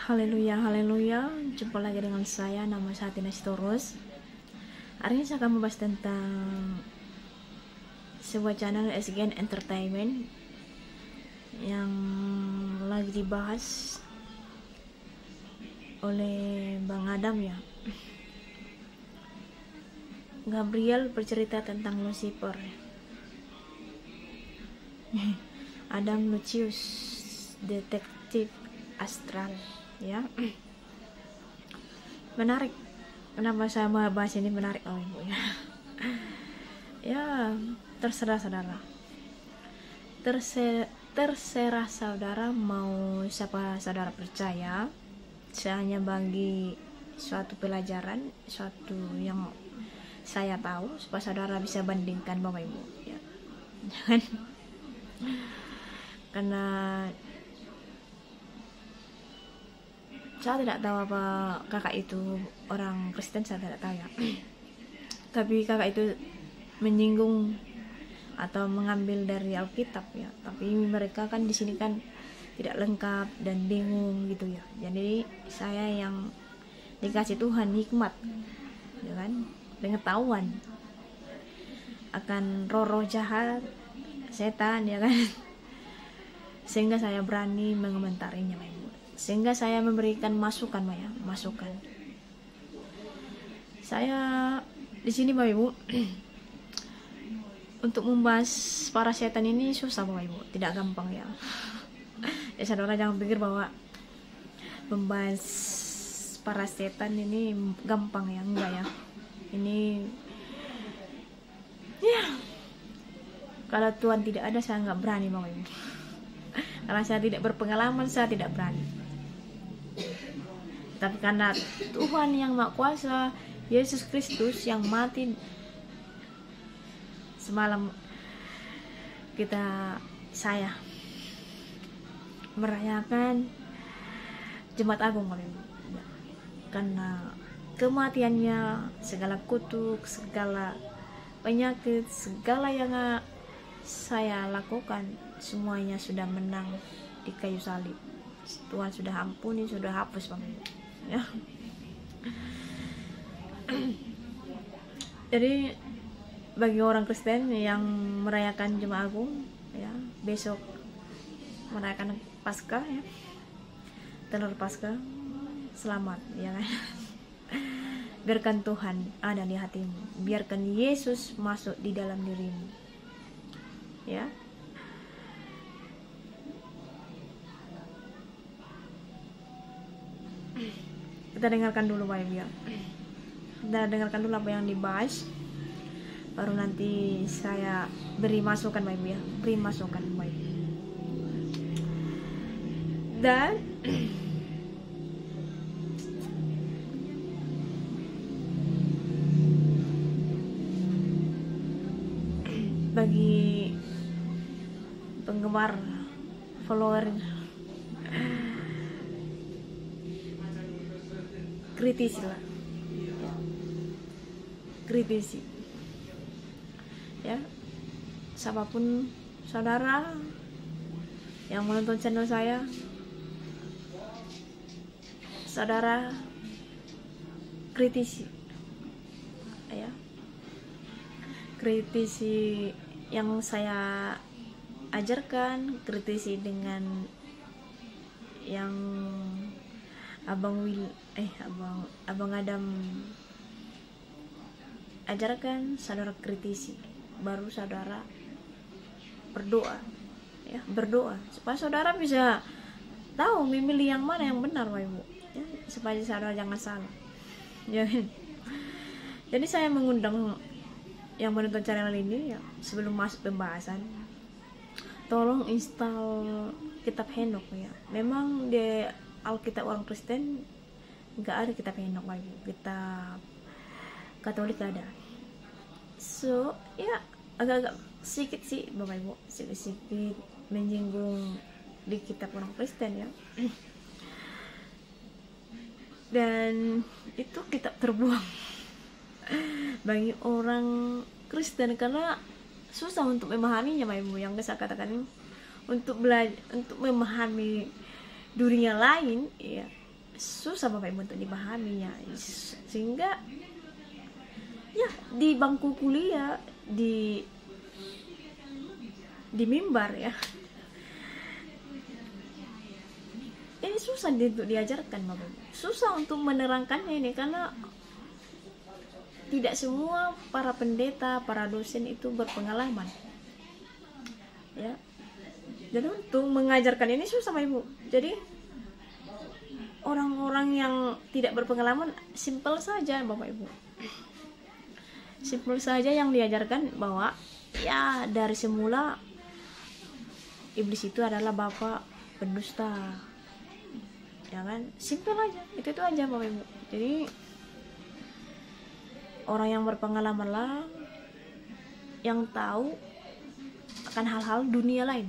Haleluya, haleluya. Jumpa lagi dengan saya, nama saya Tina Sitorus. Hari ini saya akan membahas tentang sebuah channel SGN Entertainment yang lagi dibahas oleh Bang Adam ya. Gabriel bercerita tentang Lucifer. Adam Lucius, detektif astral ya. Menarik. Kenapa saya mau bahas ini menarik Ibu ya? Ya, terserah saudara. Terserah saudara mau siapa saudara percaya. Saya hanya bagi suatu pelajaran, suatu yang saya tahu supaya saudara bisa bandingkan Bapak Ibu ya. Jangan karena saya tidak tahu apa kakak itu orang Kristen, saya tidak tahu ya. Tapi kakak itu menyinggung atau mengambil dari Alkitab ya. Tapi mereka kan di sini kan tidak lengkap dan bingung gitu ya. Jadi saya yang dikasih Tuhan hikmat, ya kan, pengetahuan akan roh-roh jahat, setan ya kan. Sehingga saya berani mengomentarinya, sehingga saya memberikan masukan ya, masukan. Saya di sini Bapak Ibu untuk membahas para setan ini susah Bapak Ibu, tidak gampang ya. Ya saudara jangan pikir bahwa membahas para setan ini gampang ya, enggak ya. Ini ya kalau Tuhan tidak ada saya nggak berani Bapak Ibu. Karena saya tidak berpengalaman, saya tidak berani. Tapi karena Tuhan yang Maha Kuasa, Yesus Kristus yang mati semalam, saya merayakan Jumat Agung karena kematiannya, segala kutuk, segala penyakit, segala yang saya lakukan semuanya sudah menang di kayu salib. Tuhan sudah ampuni, sudah hapus Bapak ya. Jadi bagi orang Kristen yang merayakan Jumat Agung ya, besok merayakan Paskah ya, telur Paskah, selamat ya kan. Biarkan Tuhan ada di hatimu, biarkan Yesus masuk di dalam dirimu ya. Kita dengarkan dulu Bapak Ibu ya. Kita dengarkan dulu apa yang dibahas, baru nanti saya beri masukan Bapak Ibu ya, beri masukan Bapak Ibu. Dan bagi penggemar, follower, kritisi lah, kritisi ya. Siapapun saudara yang menonton channel saya, saudara kritisi ya, kritisi yang saya ajarkan, kritisi dengan yang Abang Adam ajarkan, saudara kritisi, baru saudara berdoa ya, berdoa supaya saudara bisa tahu memilih yang mana yang benar Bapak Ibu ya, supaya saudara jangan salah ya. Jadi saya mengundang yang menonton channel ini ya, sebelum masuk pembahasan, tolong install kitab Henok ya. Memang di Alkitab orang Kristen nggak ada kitab Henok lagi, kitab Katolik ada. So ya agak-agak sedikit sih Bapak Ibu, sedikit menyinggung di kitab orang Kristen ya. Dan itu kitab terbuang bagi orang Kristen karena susah untuk memahaminya Bapak Ibu. Yang saya katakan untuk belajar, untuk memahami dunia lain ya, susah Bapak Ibu untuk dipahaminya, sehingga ya di bangku kuliah, di mimbar ya, ini susah untuk diajarkan Bapak Ibu, susah untuk menerangkannya ini, karena tidak semua para pendeta, para dosen itu berpengalaman ya. Jadi untuk mengajarkan ini susah Bapak Ibu. Jadi orang-orang yang tidak berpengalaman, simple saja Bapak Ibu, simple saja yang diajarkan, bahwa ya dari semula iblis itu adalah bapak pendusta, ya kan, simple aja, itu aja Bapak Ibu. Jadi orang yang berpengalaman lah yang tahu akan hal-hal dunia lain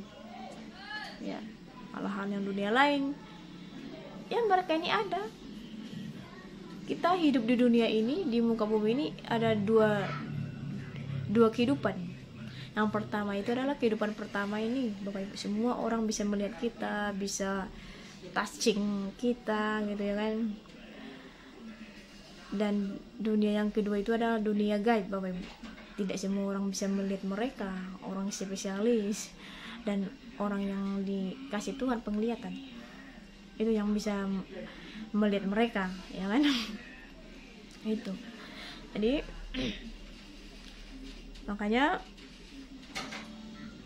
ya, hal-hal yang dunia lain ya, mereka ini ada. Kita hidup di dunia ini, di muka bumi ini ada dua kehidupan. Yang pertama itu adalah kehidupan pertama ini Bapak Ibu, semua orang bisa melihat kita, bisa touching kita gitu ya kan. Dan dunia yang kedua itu adalah dunia gaib Bapak Ibu, tidak semua orang bisa melihat mereka, orang spesialis dan orang yang dikasih Tuhan penglihatan itu yang bisa melihat mereka ya kan. Itu jadi makanya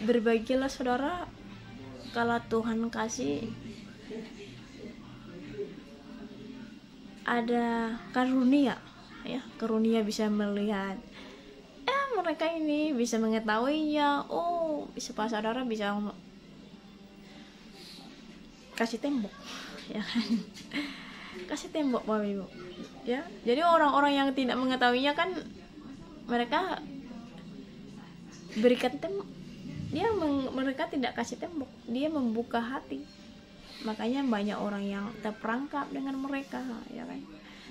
berbagilah saudara kalau Tuhan kasih ada karunia ya, karunia bisa melihat mereka ini, bisa mengetahuinya. Oh, bisa pas saudara bisa kasih tembok ya kan. Kasih tembok Bapak Ibu ya. Jadi orang-orang yang tidak mengetahuinya kan, mereka berikan tembok, mereka tidak kasih tembok, dia membuka hati. Makanya banyak orang yang terperangkap dengan mereka ya kan.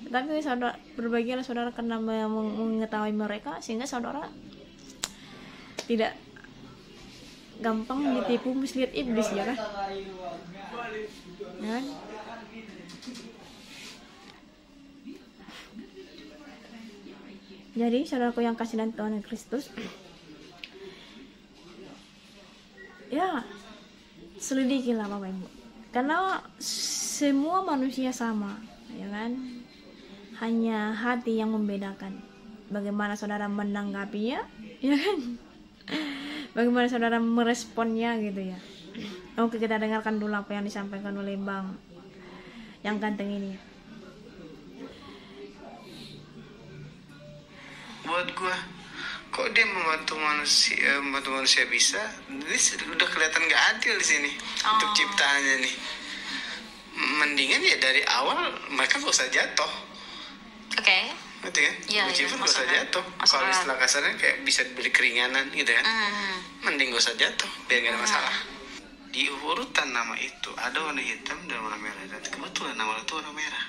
Tapi saudara, berbagilah saudara karena mengetahui mereka, sehingga saudara tidak gampang ditipu muslihat iblis ya kan. Ya. Jadi saudaraku yang kasih dan Tuhan Kristus, ya selidikilah Bapak Ibu, karena semua manusia sama ya kan. Hanya hati yang membedakan. Bagaimana saudara menanggapinya ya kan, bagaimana saudara meresponnya gitu ya. Oke, kita dengarkan dulu apa yang disampaikan oleh Bang yang ganteng ini. Buat gua, kok dia membantu manusia bisa, ini udah kelihatan gak adil di sini. Untuk ciptaannya nih, mendingan ya dari awal mereka gak usah jatuh. Oke. Ngerti kan? Iya, Lucifer gak usah jatuh. Kalau istilah kasarnya kayak bisa diberi keringanan gitu kan. Mending gak usah jatuh, biar gak ada masalah. Di urutan nama itu ada warna hitam dan warna merah, dan kebetulan nama itu warna merah.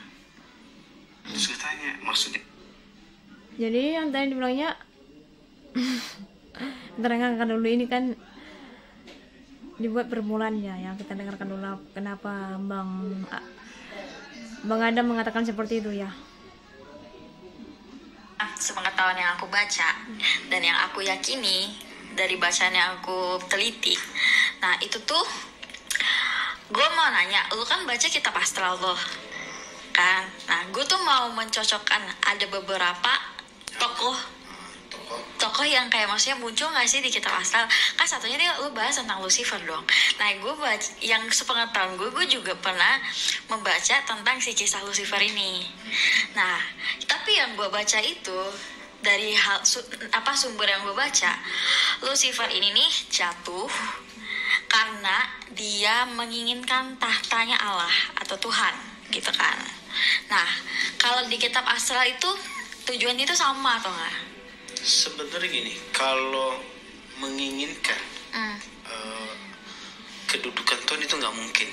Terus gue tanya, maksudnya? Jadi yang tadi dibilangnya terangkan dulu, ini kan dibuat permulaannya yang kita dengarkan dulu. Kenapa Bang Adam mengatakan seperti itu ya? Sepengetahuan yang aku baca dan yang aku yakini dari bacaan yang aku teliti, nah itu tuh gue mau nanya, lu kan baca kitab astral loh kan, nah gue tuh mau mencocokkan ada beberapa tokoh yang kayak maksudnya muncul nggak sih di kitab astral. Kan satunya dia lu bahas tentang Lucifer dong. Nah gue baca, yang sepengetahuan gue juga pernah membaca tentang si kisah Lucifer ini. Nah tapi yang gue baca itu dari sumber yang gue baca, Lucifer ini nih jatuh karena dia menginginkan tahtanya Allah atau Tuhan gitu kan. Nah kalau di kitab astral itu tujuannya itu sama atau enggak? Sebenarnya gini, kalau menginginkan kedudukan Tuhan itu nggak mungkin.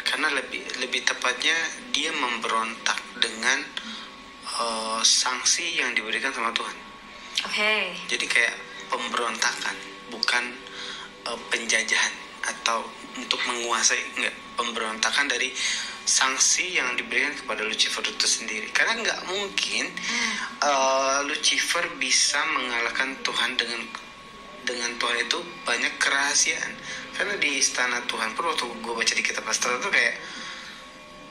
Karena lebih tepatnya dia memberontak dengan sanksi yang diberikan sama Tuhan. Jadi kayak pemberontakan, bukan penjajahan atau untuk menguasai, enggak. Pemberontakan dari sanksi yang diberikan kepada Lucifer itu sendiri. Karena nggak mungkin Lucifer bisa mengalahkan Tuhan dengan Tuhan itu banyak kerahasiaan. Karena di istana Tuhan pun waktu gue baca di kitab Astra itu kayak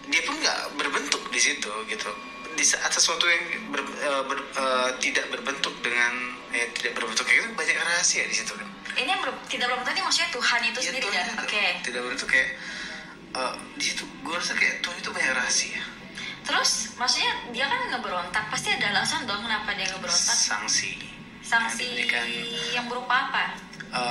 dia pun nggak berbentuk di situ gitu. Di saat sesuatu yang tidak berbentuk dengan tidak berbentuk kayak gitu, banyak rahasia di situ kan. Ini yang tidak berbentuk ini maksudnya Tuhan itu Ya, sendiri Tuhan ya? itu Oke. tidak berbentuk kayak di situ gue rasa kayak Tuhan itu banyak rahasia. Terus maksudnya dia kan ngeberontak, pasti ada alasan dong kenapa dia ngeberontak. Sanksi Sanksi yang berupa apa?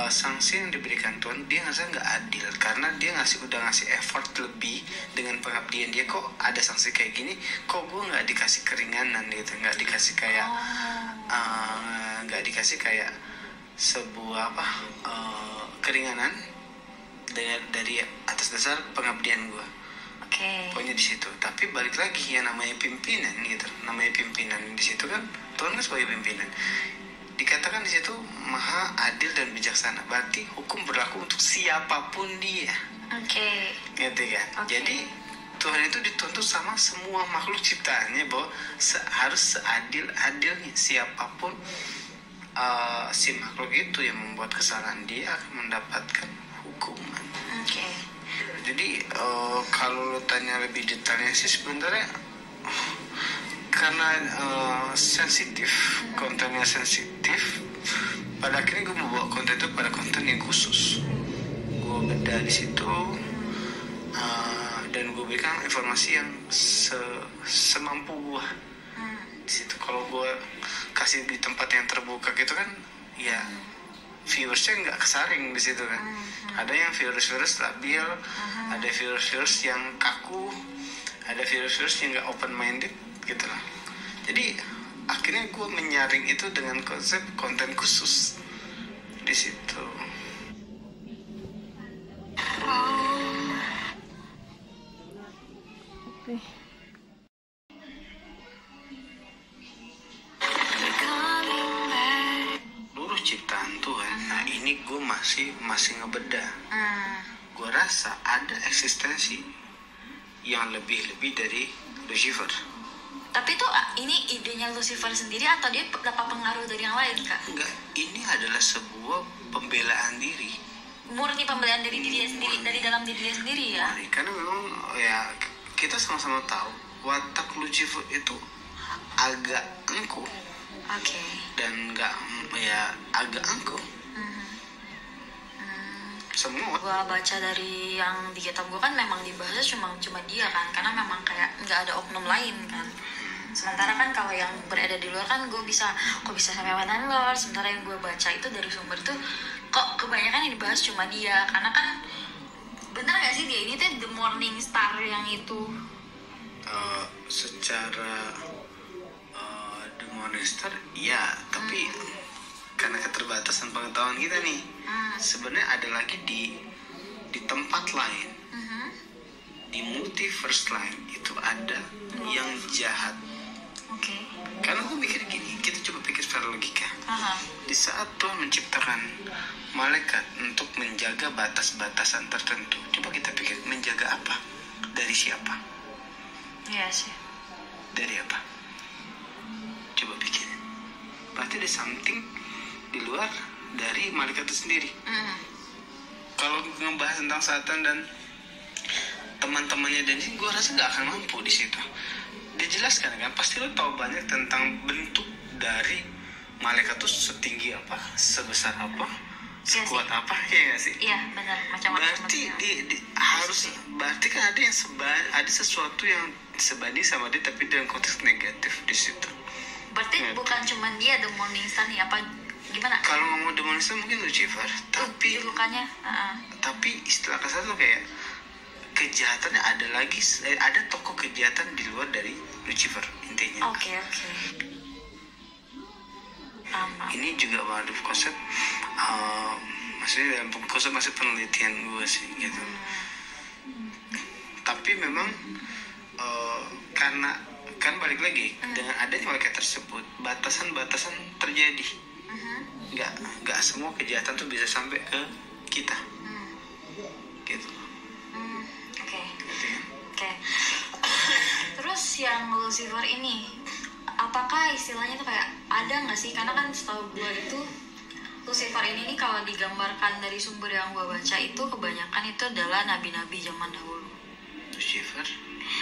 Sanksi yang diberikan Tuhan, dia ngerasa nggak adil karena dia udah ngasih effort lebih dengan pengabdian dia. Kok ada sanksi kayak gini, kok gue nggak dikasih keringanan gitu, nggak dikasih kayak sebuah keringanan dari atas dasar pengabdian gue. Oke. Pokoknya di situ. Tapi balik lagi yang namanya pimpinan gitu, namanya pimpinan di situ kan Tuhan kan sebagai pimpinan. Dikatakan di situ maha adil dan bijaksana, berarti hukum berlaku untuk siapapun dia. Oke. Gitu kan. Jadi Tuhan itu dituntut sama semua makhluk ciptaannya bahwa harus seadil-adilnya. Siapapun si makhluk itu yang membuat kesalahan, dia akan mendapatkan hukuman. Oke. Jadi kalau lo tanya lebih detailnya sih sebenarnya karena sensitif, kontennya sensitif, pada akhirnya gue mau bawa konten itu pada konten yang khusus. Gue beda di situ dan gue berikan informasi yang semampu gue di situ. Kalau gue kasih di tempat yang terbuka gitu kan, ya viewersnya nggak kesaring di situ kan. Ada yang viewers labil, ada viewers yang kaku, ada viewers yang nggak open minded gitu lah. Jadi akhirnya gue menyaring itu dengan konsep konten khusus di situ. Oke. Seluruh ciptaan Tuhan. Nah ini gue masih ngebedah. Gue rasa ada eksistensi yang lebih dari Lucifer. Tapi tuh ini idenya Lucifer sendiri atau dia dapat pengaruh dari yang lain, Kak? Enggak, ini adalah sebuah pembelaan diri. Murni pembelaan dari diri sendiri, dari dalam diri dia sendiri ya. Karena memang ya kita sama-sama tahu watak Lucifer itu agak angkuh. Oke. Dan agak angkuh. Semua. Gua baca dari yang di kitab gua kan memang dibahas cuma dia kan, karena memang kayak nggak ada oknum lain kan. Sementara kan kalau yang berada di luar kan kok bisa sampai mana lor. Sementara yang gue baca itu dari sumber itu kok kebanyakan yang dibahas cuma dia, karena kan bener gak sih dia ini tuh the morning star yang itu? Secara the morning star ya, tapi karena keterbatasan pengetahuan kita nih, sebenarnya ada lagi di tempat lain, di multiverse lain itu ada yang jahat. Oke. Karena gue mikir gini, kita coba pikir secara logika. Di saat Tuhan menciptakan malaikat untuk menjaga batas-batasan tertentu, coba kita pikir menjaga apa? Dari siapa? Iya sih. Dari apa? Coba pikirin. Berarti ada something di luar dari malaikat itu sendiri. Kalau ngebahas tentang Satan dan teman-temannya dan ini, gue rasa nggak akan mampu di situ. Dia jelaskan kan, pasti lo tahu banyak tentang bentuk dari malaikat itu setinggi apa, sebesar apa, sekuat apa, ya nggak sih? Iya benar, macam-macam. Berarti berarti kan ada sesuatu yang sebanding sama dia tapi dalam konteks negatif di situ. Berarti bukan cuma dia the morning star nih, apa gimana? Kalau ngomong the morning star mungkin Lucifer, tapi julukannya. Tapi istilah kasar tuh kayak kejahatannya ada tokoh kejahatan di luar dari Lucifer intinya. Oke. Ini juga waduh konsep maksudnya dalam konsep masih penelitian gue sih gitu. Tapi memang karena kan balik lagi dengan adanya malaikat tersebut batasan-batasan terjadi. Nggak semua kejahatan tuh bisa sampai ke kita. Gitu. Oke. yang Lucifer ini, apakah istilahnya tuh kayak ada nggak sih? Karena kan setahu gue itu Lucifer ini nih kalau digambarkan dari sumber yang gue baca itu kebanyakan itu adalah nabi-nabi zaman dahulu. Lucifer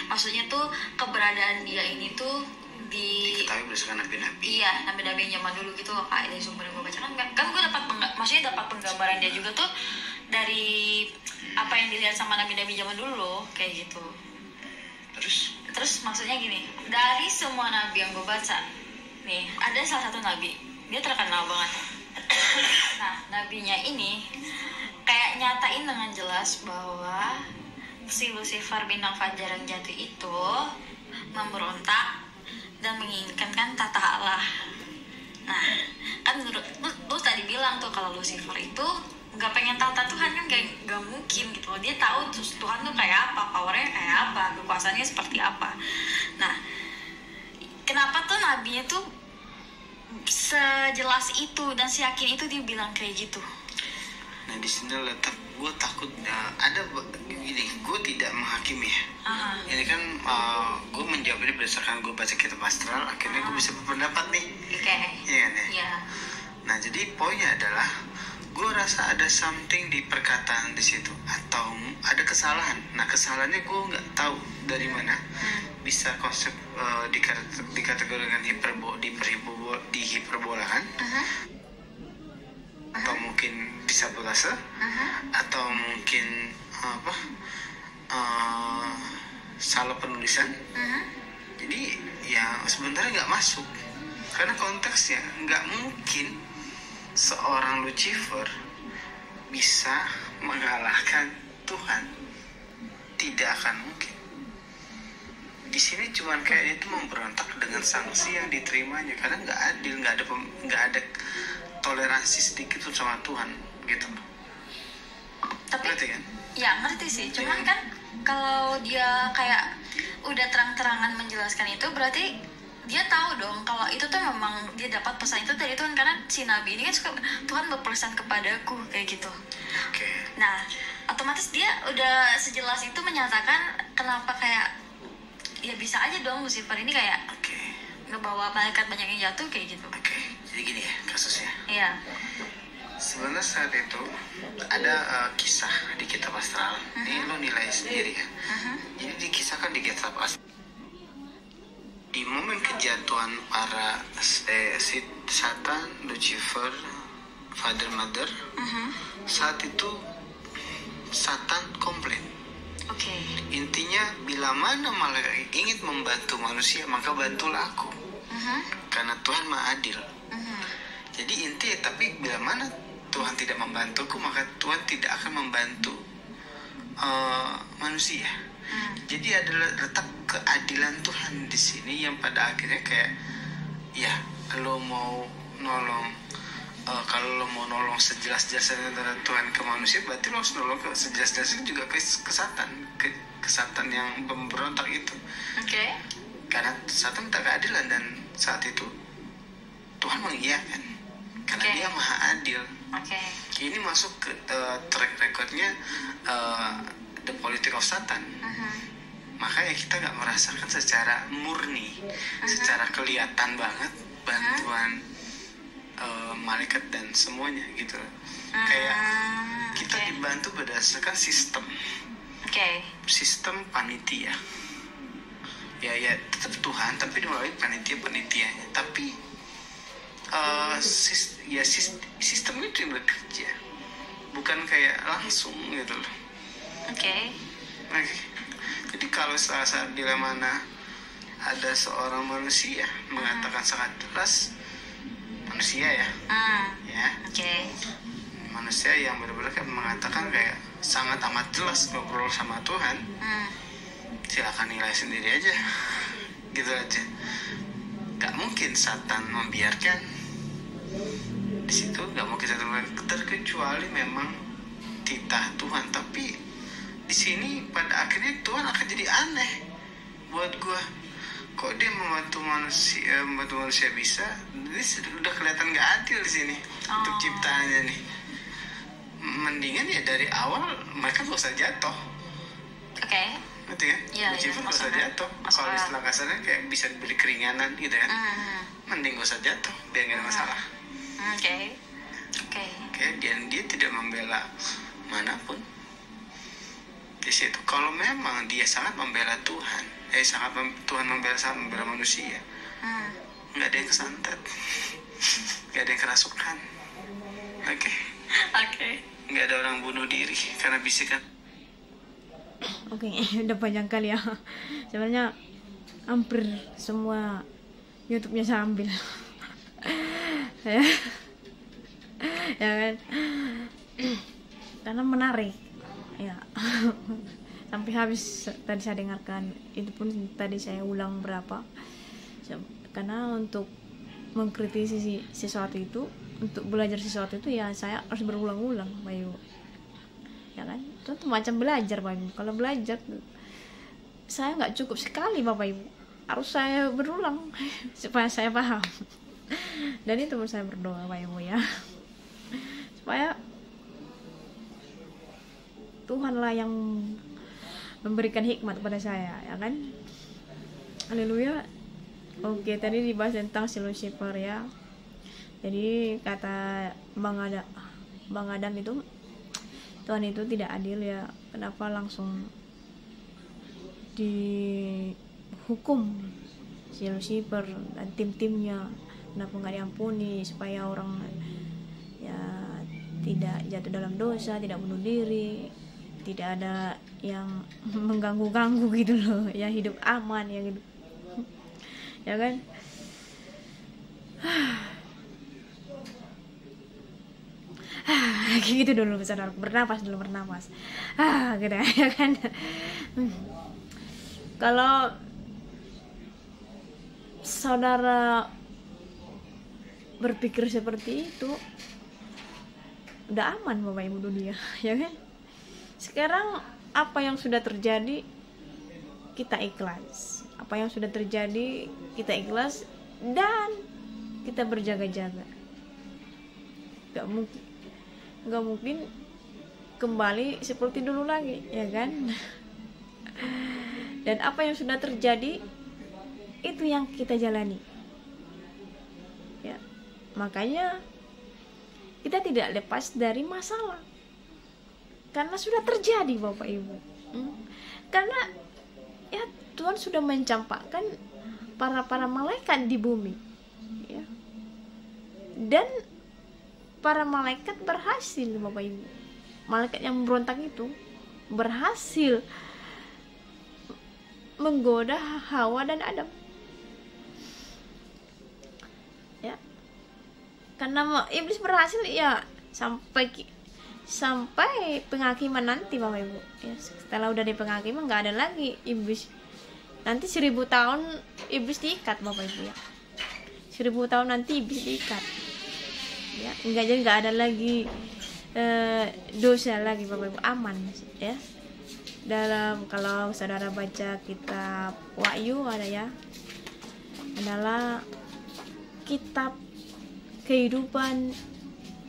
Maksudnya tuh keberadaan dia ini tuh diketahui berdasarkan nabi-nabi. Iya, nabi-nabi yang zaman dulu gitu loh, kayak dari sumber yang gue baca kan gue maksudnya dapat penggambaran dia juga tuh dari apa yang dilihat sama nabi-nabi zaman dulu loh, kayak gitu. Terus maksudnya gini, dari semua nabi yang gue baca nih, ada salah satu nabi, dia terkenal banget. Nah, nabinya ini kayak nyatain dengan jelas bahwa si Lucifer bintang fajar yang jatuh itu memberontak dan menginginkan tata Allah. Nah, kan menurut lu tadi bilang tuh kalau Lucifer itu nggak pengen tata Tuhan, kan nggak mungkin gitu loh. Dia tahu Tuhan tuh kayak apa, powernya kayak apa, kekuasaannya seperti apa. Nah, kenapa tuh nabinya tuh sejelas itu dan seyakin itu dia bilang kayak gitu? Nah, di sini letak gue takut ada gini, gue tidak menghakimi ya. Ini kan gue menjawabnya berdasarkan gue baca kitab astral, akhirnya gue bisa berpendapat nih. Iya kan ya? Iya. Nah, jadi poinnya adalah gue rasa ada something di perkataan di situ atau ada kesalahan. Nah, kesalahannya gue nggak tahu dari mana bisa konsep dikategorikan dihiperbolakan atau mungkin sabotase atau mungkin salah penulisan. Jadi ya sebenarnya nggak masuk karena konteksnya nggak mungkin seorang Lucifer bisa mengalahkan Tuhan, tidak akan mungkin. Di sini cuman kayak itu memberontak dengan sanksi yang diterimanya karena nggak adil, nggak ada toleransi sedikit pun sama Tuhan gitu. Tapi ngerti kan? Ya ngerti sih, cuman kan kalau dia kayak udah terang-terangan menjelaskan itu berarti dia tahu dong kalau itu tuh memang dia dapat pesan itu dari Tuhan, karena si nabi ini kan suka Tuhan berpesan kepadaku kayak gitu. Nah, otomatis dia udah sejelas itu menyatakan kenapa kayak ya bisa aja dong Lucifer ini kayak ngebawa malaikat banyak yang jatuh kayak gitu. Jadi gini ya kasusnya. Iya. Sebenarnya saat itu ada kisah di kitab astral. Ini lo nilai sendiri ya. Jadi dikisahkan di kitab astral. Di momen kejatuhan para Satan, Lucifer, Father, Mother, saat itu Satan komplain. Intinya bila mana malaikat ingin membantu manusia maka bantulah aku. Karena Tuhan Maha Adil. Jadi tapi bila mana Tuhan tidak membantuku maka Tuhan tidak akan membantu manusia. Jadi adalah letak keadilan Tuhan di sini yang pada akhirnya kayak ya lo mau nolong kalau lo mau nolong sejelas-jelasnya antara Tuhan ke manusia berarti lo harus nolong ke sejelas-jelasnya juga ke Satan yang pemberontak itu. Karena Satan minta keadilan dan saat itu Tuhan mengiyakan karena dia Maha Adil. Ini masuk ke track recordnya The Politics of Satan. Makanya kita nggak merasakan secara murni, secara kelihatan banget bantuan malaikat dan semuanya gitu. Kayak kita dibantu berdasarkan sistem. Sistem panitia. Ya tetap Tuhan tapi melalui panitia-panitianya. Tapi sistem itu yang bekerja, bukan kayak langsung gitu loh. Jadi kalau saat bila mana ada seorang manusia mengatakan sangat jelas, manusia ya, manusia yang benar-benar mengatakan kayak sangat amat jelas ngobrol sama Tuhan, silakan nilai sendiri aja, gitu aja. Gak mungkin Satan membiarkan di situ, gak mungkin Satan terkecuali memang titah Tuhan. Tapi di sini pada akhirnya Tuhan akan jadi aneh buat gua. Kok dia membantu manusia bisa? Ini udah kelihatan gak adil di sini untuk ciptaannya nih. Mendingan ya dari awal mereka gak usah jatuh. Ngerti kan? Lucifer gak usah jatuh. Kalau istilah kasarnya kayak bisa diberi keringanan gitu kan. Mending gak usah jatuh biar gak ada masalah. Oke. Dan dia tidak membela manapun di situ. Kalau memang dia sangat membela Tuhan, Tuhan sangat membela manusia, nggak ada yang kesantet, nggak ada yang kerasukan, oke. Nggak ada orang bunuh diri karena bisikan. Oke, udah panjang kali ya. Sebenarnya hampir semua YouTube-nya saya ambil. Ya kan, karena menarik ya. Sampai habis tadi saya dengarkan, itu pun tadi saya ulang berapa, karena untuk mengkritisi sesuatu itu, untuk belajar sesuatu itu ya saya harus berulang-ulang, Bayu, ya kan. Itu macam belajar, Bayu. Kalau belajar saya nggak cukup sekali, Bapak Ibu, harus saya berulang supaya saya paham. Dan itu saya berdoa, Bayu, ya, supaya Tuhanlah yang memberikan hikmat kepada saya, ya kan. Haleluya. Oke, tadi dibahas tentang si Lucifer ya. Jadi kata Bang Adam itu, Tuhan itu tidak adil ya. Kenapa langsung dihukum si Lucifer dan tim-timnya? Kenapa nggak diampuni supaya orang ya tidak jatuh dalam dosa, tidak bunuh diri, tidak ada yang mengganggu-ganggu gitu loh, ya, hidup aman ya gitu, ya kan. Gitu dulu, saudara, bernapas dulu, gitu ya kan. Kalau saudara berpikir seperti itu, udah aman Bapak Ibu dunia, ya kan. Sekarang apa yang sudah terjadi kita ikhlas, apa yang sudah terjadi kita ikhlas dan kita berjaga-jaga. Gak mungkin kembali seperti dulu lagi, ya kan. Dan apa yang sudah terjadi itu yang kita jalani, ya. Makanya kita tidak lepas dari masalah, karena sudah terjadi, Bapak Ibu. Karena ya Tuhan sudah mencampakkan para malaikat di bumi, ya. Dan para malaikat berhasil, Bapak Ibu. Malaikat yang memberontak itu berhasil menggoda Hawa dan Adam, ya. Karena iblis berhasil ya, sampai penghakiman nanti, Bapak Ibu, ya. Setelah udah di penghakiman nggak ada lagi iblis. Nanti 1000 tahun iblis diikat, Bapak Ibu, ya. 1000 tahun nanti iblis diikat, ya. Nggak ada lagi dosa lagi, Bapak Ibu, aman, ya. Dalam, kalau saudara baca kitab Wahyu ada ya, adalah kitab kehidupan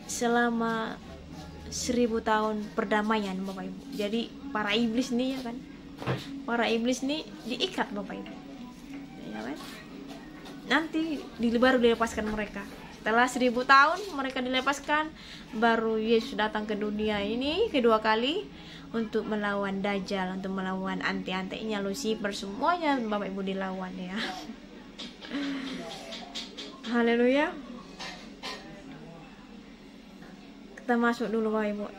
selama 1000 tahun perdamaian, Bapak Ibu. Jadi para iblis nih, ya kan, para iblis nih diikat, Bapak Ibu, ya kan. Nanti baru dilepaskan mereka. Setelah 1000 tahun mereka dilepaskan, baru Yesus datang ke dunia ini kedua kali untuk melawan Dajjal, untuk melawan anti-antinya Lucifer, semuanya Bapak Ibu dilawan, ya. Haleluya. Kita masuk dulu, Bapak Ibu.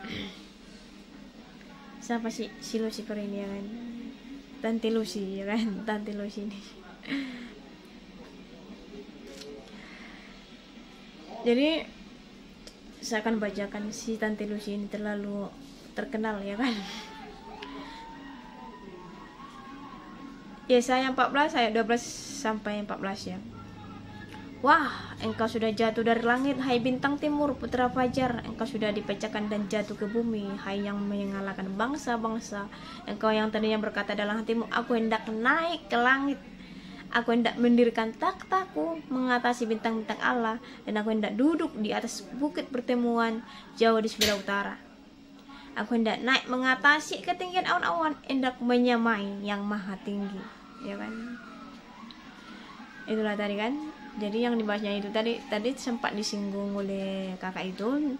Siapa sih si Lucifer ini, ya kan? Tanti Lucy, ya kan? Tanti Lucy ini. Jadi saya akan bacakan, si Tanti Lucy ini terlalu terkenal, ya kan. Yesaya 14 ayat 12 sampai 14, ya. Wah, engkau sudah jatuh dari langit, hai bintang timur, putra fajar. Engkau sudah dipecahkan dan jatuh ke bumi, hai yang mengalahkan bangsa-bangsa. Engkau yang tadinya berkata dalam hatimu, aku hendak naik ke langit, aku hendak mendirikan takhtaku mengatasi bintang-bintang Allah, dan aku hendak duduk di atas bukit pertemuan jauh di sebelah utara. Aku hendak naik mengatasi ketinggian awan-awan, hendak menyamai yang maha tinggi. Ya kan? Itulah tadi kan. Jadi yang dibahasnya itu tadi sempat disinggung oleh kakak itu,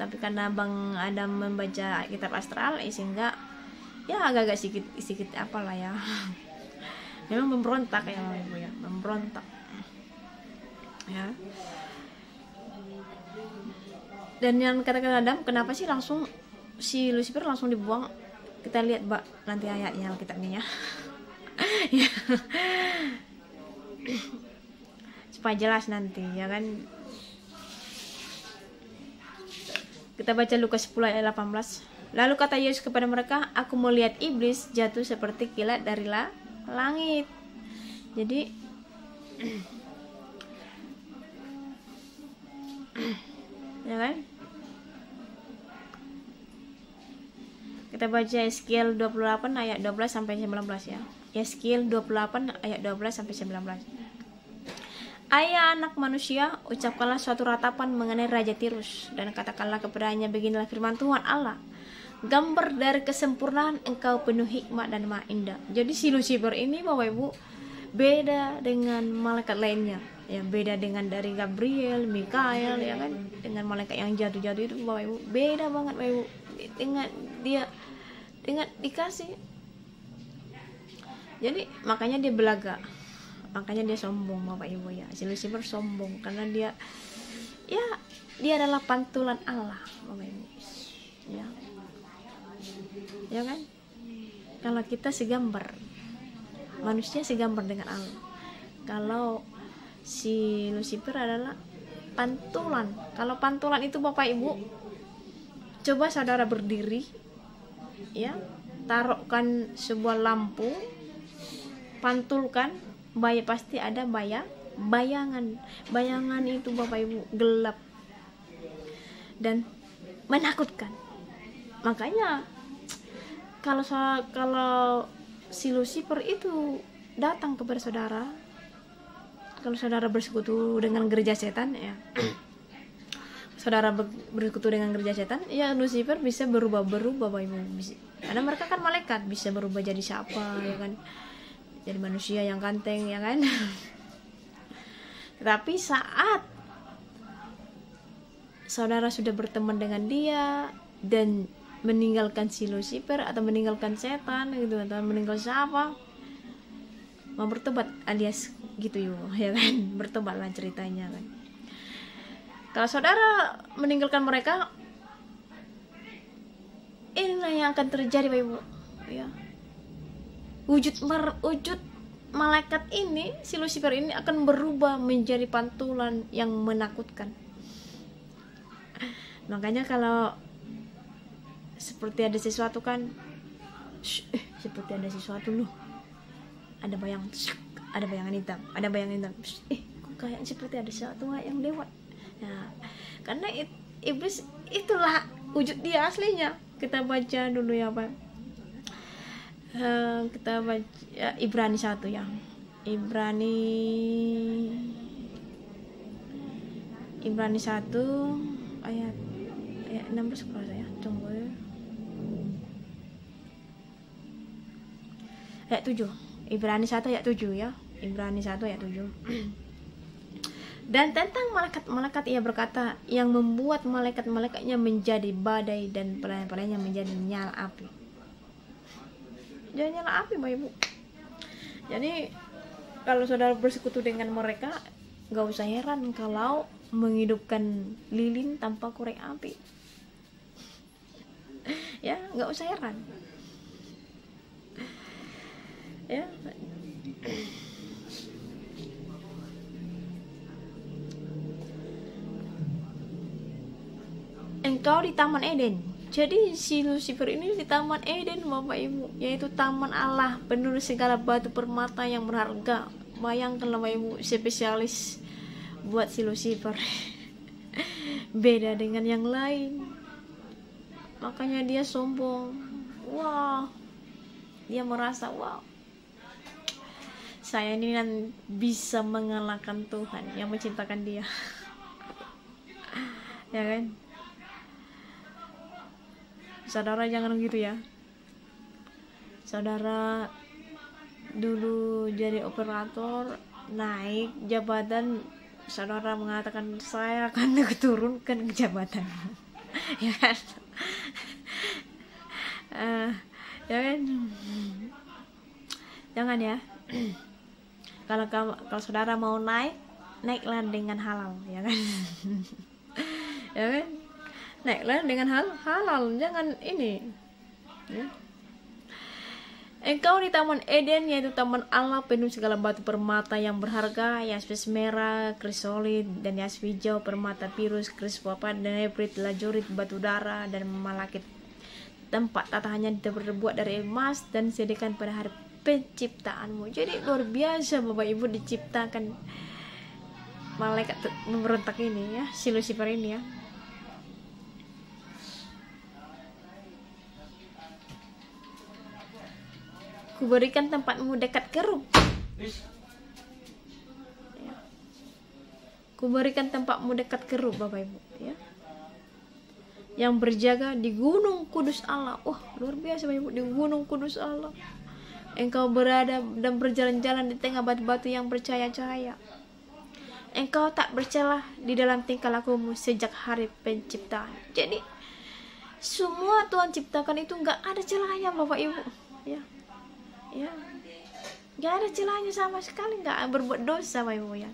tapi karena Bang Adam membaca kitab astral, sehingga ya agak-agak sedikit apalah ya. Memang memberontak ya Ibu ya, memberontak. Ya. Dan yang kata-kata Adam, kenapa sih langsung si Lucifer langsung dibuang? Kita lihat nanti ayatnya kitabnya ya. Ya. Supaya jelas nanti ya kan. Kita baca Lukas 10 ayat 18. Lalu kata Yesus kepada mereka, aku melihat iblis jatuh seperti kilat dari langit. Jadi ya kan? Kita baca Yeskiel 28 ayat 12 sampai 19 ya. Yeskiel 28 ayat 12 sampai 19. Ayah anak manusia, ucapkanlah suatu ratapan mengenai Raja Tirus, dan katakanlah kepadanya, beginilah firman Tuhan Allah, gambar dari kesempurnaan engkau penuh hikmat dan maha indah. Jadi si Lucifer ini Bapak Ibu beda dengan malaikat lainnya, ya beda dengan dari Gabriel, Mikael ya kan, dengan malaikat yang jatuh-jatuh itu Bapak Ibu beda banget Bapak Ibu, dengan dikasih. Jadi makanya dia belaga. Makanya dia sombong Bapak Ibu ya. Si Lucifer sombong karena dia adalah pantulan Allah Bapak Ibu. Ya. Ya kan? Kalau kita segambar, manusia segambar dengan Allah. Kalau si Lucifer adalah pantulan. Kalau pantulan itu Bapak Ibu, coba saudara berdiri ya, taruhkan sebuah lampu, pantulkan, pasti ada bayangan itu Bapak Ibu gelap dan menakutkan. Makanya kalau si Lucifer itu datang kepada saudara, kalau saudara bersekutu dengan gereja setan ya, saudara bersekutu dengan gereja setan ya, Lucifer bisa berubah Bapak Ibu. Karena mereka kan malaikat, bisa berubah jadi siapa ya kan, jadi manusia yang ganteng ya kan. Tetapi saat saudara sudah berteman dengan dia dan meninggalkan si Lucifer atau meninggalkan setan gitu, atau meninggal siapa, mau bertobat alias gitu ya kan, bertobatlah ceritanya kan. Kalau saudara meninggalkan mereka, inilah yang akan terjadi Bapak Ibu ya. Wujud malaikat ini, si Lucifer ini akan berubah menjadi pantulan yang menakutkan. Makanya kalau seperti ada sesuatu kan, seperti ada sesuatu loh, ada bayangan hitam, kok kayak seperti ada sesuatu yang lewat. Nah, karena iblis itulah wujud dia aslinya. Kita baca dulu ya Pak. Kita baca Ibrani 1 ya. Ibrani 1 ayat 16 kalau saya tunggu ya. Ayat 7. Ibrani 1 ayat 7 ya. Ibrani 1 ayat 7. Dan tentang malaikat-malaikat ia berkata, yang membuat malaikat-malaikatnya menjadi badai dan pelayan-pelayannya menjadi nyala api. Jadi nyala api Bapak Ibu. Jadi kalau saudara bersekutu dengan mereka, gak usah heran kalau menghidupkan lilin tanpa korek api. Ya, gak usah heran. Ya. Engkau di Taman Eden. Jadi si Lucifer ini di Taman Eden Bapak Ibu, yaitu taman Allah penuh segala batu permata yang berharga. Bayangkanlah Bapak Ibu, spesialis buat si Lucifer. Beda dengan yang lain. Makanya dia sombong. Wah. Dia merasa, wow, saya ini kan bisa mengalahkan Tuhan yang menciptakan dia. Ya kan? saudara jangan gitu ya. Saudara dulu jadi operator, naik jabatan, saudara mengatakan saya akan diturunkan ke jabatan. Ya kan? Ya kan? Jangan ya. Kalau saudara mau naiklah dengan halal, ya kan? Ya kan? Naiklah dengan halal, jangan ini. Ya. Engkau di Taman Eden, yaitu taman Allah penuh segala batu permata yang berharga, yaspis merah, krisolit, dan yaspi hijau, permata pirus, krispopat, dan eprit, lajurit, batu darah, dan malakit. Tempat tatahannya terbuat dari emas dan disediakan pada hari penciptaanmu. Jadi luar biasa Bapak Ibu diciptakan malaikat memberontak ini ya, si Lucifer ini ya. Kuberikan tempatmu dekat kerub. Ya. Kuberikan tempatmu dekat kerub Bapak Ibu ya. Yang berjaga di gunung kudus Allah. Wah, luar biasa Bapak Ibu, di gunung kudus Allah. Engkau berada dan berjalan-jalan di tengah batu-batu yang bercahaya-cahaya. Engkau tak bercelah di dalam tingkah lakumu sejak hari penciptaan. Jadi semua Tuhan ciptakan itu nggak ada celahnya Bapak Ibu ya. Ya, nggak ada celahnya sama sekali, nggak berbuat dosa Bapak Ibu ya.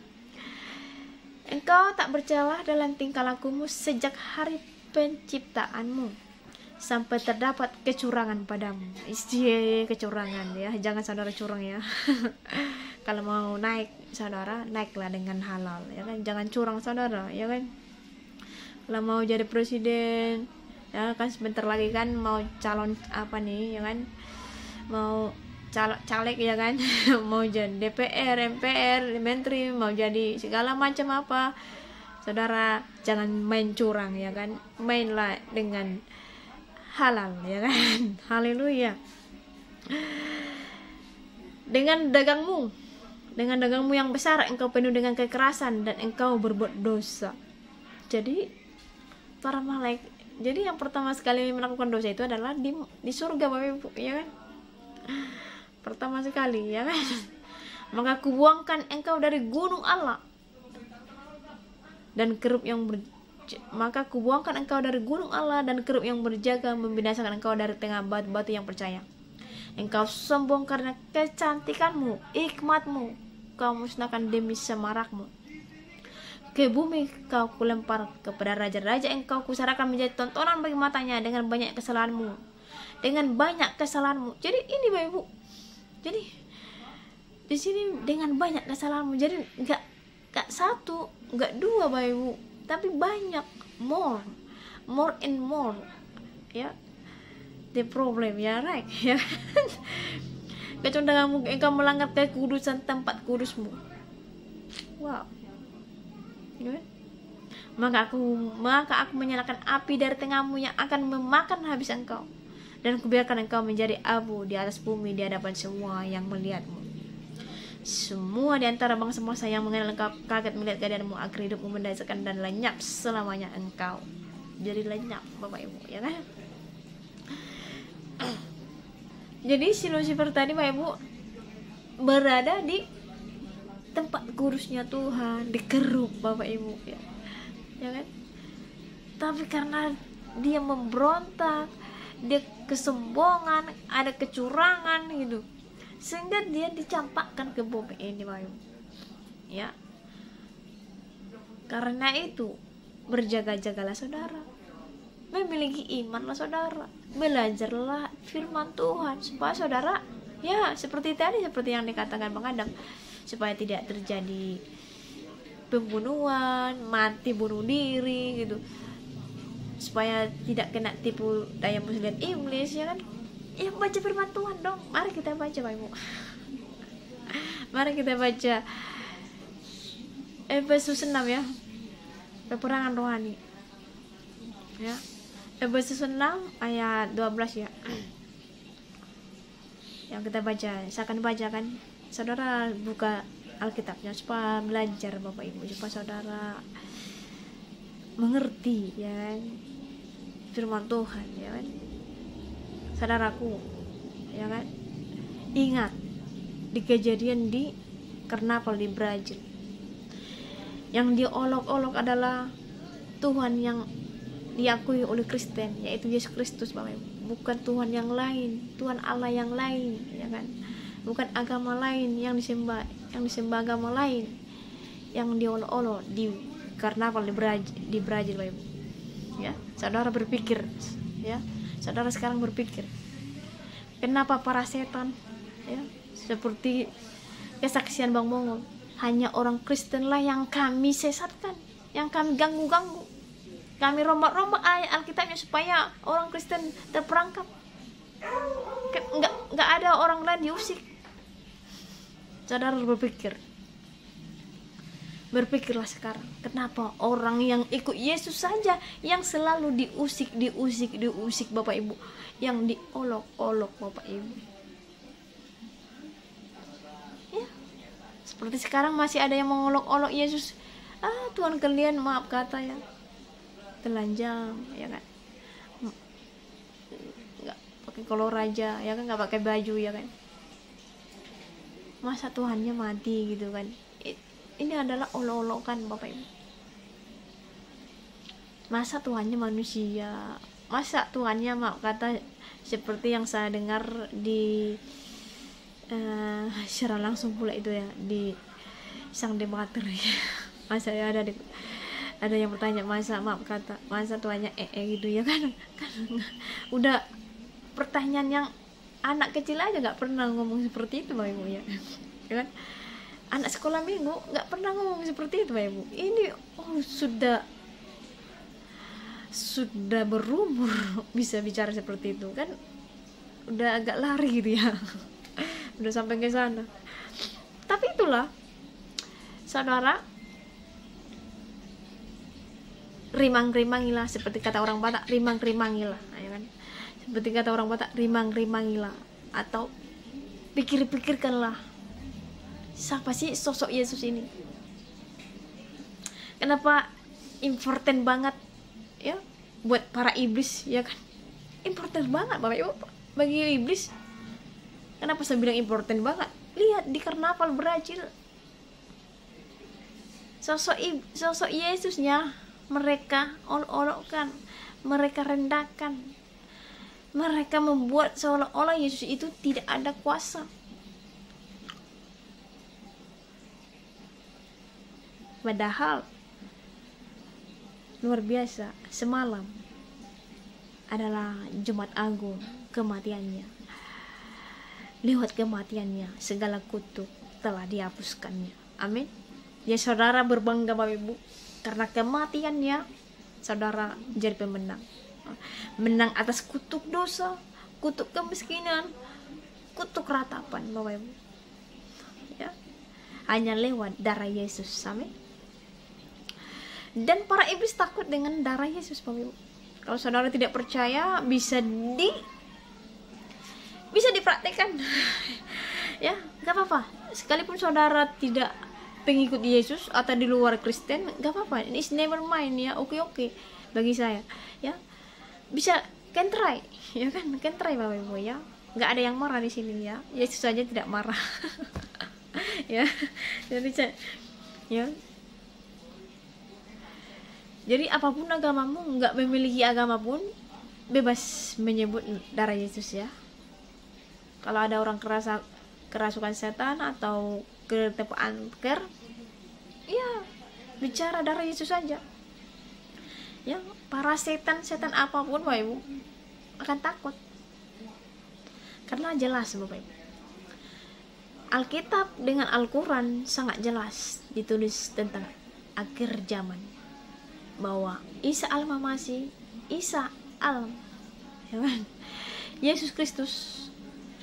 Engkau tak bercelah dalam tingkah lakumu sejak hari penciptaanmu sampai terdapat kecurangan padamu. Kecurangan ya, jangan saudara curang ya. Kalau mau naik saudara, naiklah dengan halal ya kan, jangan curang saudara ya kan. Kalau mau jadi presiden ya kan, sebentar lagi kan mau calon apa nih ya kan, mau caleg ya kan, mau jadi DPR, MPR, menteri, mau jadi segala macam apa, saudara jangan main curang ya kan, mainlah dengan halal ya kan. Haleluya. Dengan dagangmu yang besar engkau penuh dengan kekerasan dan engkau berbuat dosa. Jadi para malaikat, jadi yang pertama sekali melakukan dosa itu adalah di surga Bapak Ibu ya kan. Pertama sekali ya kan. Maka kubuangkan engkau dari gunung Allah dan kerub yang maka kubuangkan engkau dari gunung Allah dan kerub yang berjaga membinasakan engkau dari tengah batu-batu yang percaya. Engkau sombong karena kecantikanmu, hikmatmu kau musnahkan demi semarakmu. Ke bumi kau kulempar, kepada raja-raja engkau kusarahkan menjadi tontonan bagi matanya dengan banyak kesalahanmu. Dengan banyak kesalahanmu. Jadi ini Bapak Ibu. Jadi di sini dengan banyak kesalahanmu. Jadi enggak satu, enggak dua Bapak Ibu, tapi banyak, more and more ya. The problem ya, right ya. Kecondonganmu engkau melanggar kekudusan tempat kudusmu. Wow ya. Maka aku menyalakan api dari tengahmu yang akan memakan habis engkau, dan kubiarkan engkau menjadi abu di atas bumi di hadapan semua yang melihatmu. Semua di antara bangsa-bangsa yang mengenal engkau kaget melihat keadaanmu, agar hidupmu mendasakan dan lenyap selamanya engkau. Jadi lenyap Bapak Ibu ya kan. Jadi si Lucifer tadi Bapak Ibu berada di tempat kudusnya Tuhan, di kerub Bapak Ibu ya kan. Tapi karena dia memberontak, dia kesombongan, ada kecurangan gitu, sehingga dia dicampakkan ke bumi ini Bapak Ibu ya. Karena itu berjaga-jagalah saudara, memiliki imanlah saudara, belajarlah firman Tuhan supaya saudara ya seperti yang dikatakan Bang Adam, supaya tidak terjadi pembunuhan, mati bunuh diri gitu, supaya tidak kena tipu daya muslihat iblis ya kan. Ya baca firman Tuhan dong. Mari kita baca Bapak Ibu. Mari kita baca Efesus 6 ya, peperangan rohani ya. Efesus 6 ayat 12 ya, yang kita baca. Saya akan baca kan, saudara buka Alkitabnya supaya belajar Bapak Ibu, supaya saudara mengerti ya firman Tuhan ya kan. saudaraku, ya kan? Ingat di kejadian di karnaval di Brazil, yang diolok-olok adalah Tuhan yang diakui oleh Kristen, yaitu Yesus Kristus, Bapak Ibu. Bukan Tuhan yang lain, Tuhan Allah yang lain, ya kan? Bukan agama lain yang disembah agama lain yang diolok-olok di karnaval di Brazil, Bapak Ibu. Ya, saudara berpikir, ya, saudara sekarang berpikir, kenapa para setan, ya, seperti kesaksian Bang Mongol, hanya orang Kristen lah yang kami sesatkan, yang kami ganggu-ganggu, kami rombak-rombak ayat Alkitabnya supaya orang Kristen terperangkap. Nggak ada orang lain diusik. Saudara berpikirlah sekarang, kenapa orang yang ikut Yesus saja yang selalu diusik Bapak Ibu, yang diolok-olok Bapak Ibu. Ya, seperti sekarang masih ada yang mengolok-olok Yesus. Tuhan kalian, maaf kata ya, telanjang, ya kan, nggak pakai kolor raja, ya kan, nggak pakai baju, ya kan, masa Tuhannya mati gitu kan. Ini adalah olok-olokan Bapak Ibu. Masa Tuhannya manusia, masa Tuhannya, maaf kata, seperti yang saya dengar di secara langsung pula itu ya, di sang debater ya. Masa ya ada yang bertanya, masa, maaf kata, masa Tuhannya gitu ya kan, udah pertanyaan yang anak kecil aja nggak pernah ngomong seperti itu Bapak Ibu ya kan, anak sekolah minggu nggak pernah ngomong seperti itu Bapak Ibu. Ini sudah berumur bisa bicara seperti itu kan, udah agak lari gitu ya. Udah sampai ke sana. Tapi itulah saudara, rimang-rimangilah, seperti kata orang Batak, rimang-rimangilah, ya kan? Seperti kata orang Batak, rimang-rimangilah, atau pikir-pikirkanlah, siapa sih sosok Yesus ini? Kenapa important banget ya buat para iblis, ya kan? Important banget Bapak Ibu bagi iblis. Kenapa saya bilang important banget? Lihat di karnaval Brazil, sosok Yesusnya mereka olok-olokkan, mereka rendahkan, mereka membuat seolah-olah Yesus itu tidak ada kuasa. Padahal luar biasa, semalam adalah Jumat Agung kematiannya. Lewat kematiannya segala kutuk telah dihapuskannya. Amin. Ya, saudara berbangga Bapak Ibu, karena kematiannya saudara jadi pemenang. Menang atas kutuk dosa, kutuk kemiskinan, kutuk ratapan Bapak Ibu. Ya. Hanya lewat darah Yesus. Amin. Dan para iblis takut dengan darah Yesus Bapak Ibu. Kalau saudara tidak percaya, bisa dipraktikkan. Ya, nggak apa-apa. Sekalipun saudara tidak pengikut Yesus atau di luar Kristen, nggak apa-apa. It's never mind ya. Oke bagi saya. Ya, bisa, can try. Ya kan, can try Bapak Ibu ya. Nggak ada yang marah di sini ya. Yesus saja tidak marah. Ya, jadi apapun agamamu, nggak memiliki agama pun bebas menyebut darah Yesus ya. Kalau ada orang kerasukan setan atau ketepaan ker, ya bicara darah Yesus saja. Ya, para setan apapun Bapak Ibu akan takut. Karena jelas Bapak Ibu, Alkitab dengan Al-Quran sangat jelas ditulis tentang akhir zaman, bahwa Isa al-Masih, Yesus Kristus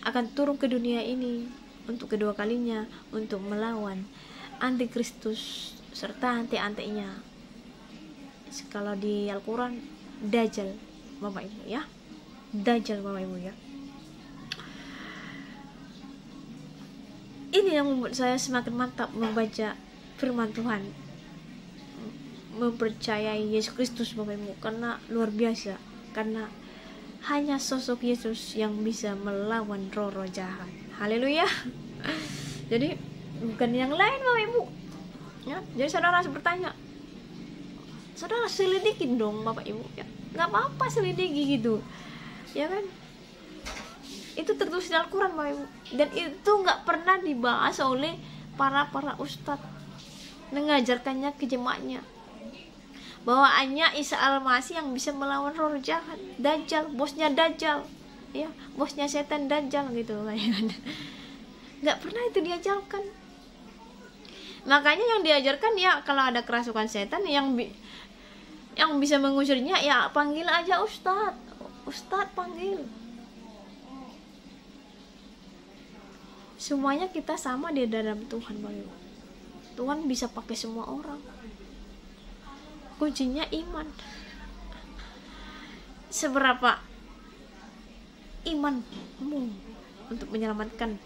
akan turun ke dunia ini untuk kedua kalinya, untuk melawan antikristus serta anti-antinya. Kalau di Al-Quran, Dajjal Bapak Ibu ya, Dajjal Bapak Ibu ya. Ini yang membuat saya semakin mantap membaca firman Tuhan, mempercayai Yesus Kristus Bapak Ibu, karena luar biasa, karena hanya sosok Yesus yang bisa melawan roh-roh jahat. Haleluya. Jadi bukan yang lain Bapak Ibu ya. Jadi saudara harus bertanya, saudara selidikin dong Bapak Ibu ya. Gak apa-apa selidiki gitu ya kan. Itu tertulis di Al-Quran Bapak Ibu, dan itu gak pernah dibahas oleh para ustadz mengajarkannya ke jemaatnya, bahwa hanya Isa Al-Masih yang bisa melawan roh jahat, Dajjal, bosnya Dajjal ya, bosnya setan Dajjal gitu. Gak pernah itu diajarkan. Makanya yang diajarkan ya, kalau ada kerasukan setan yang bisa mengusirnya ya panggil aja ustadz panggil. Semuanya kita sama di dalam Tuhan Bapak Ibu. Tuhan bisa pakai semua orang. Kuncinya iman. Seberapa imanmu untuk menyelamatkan.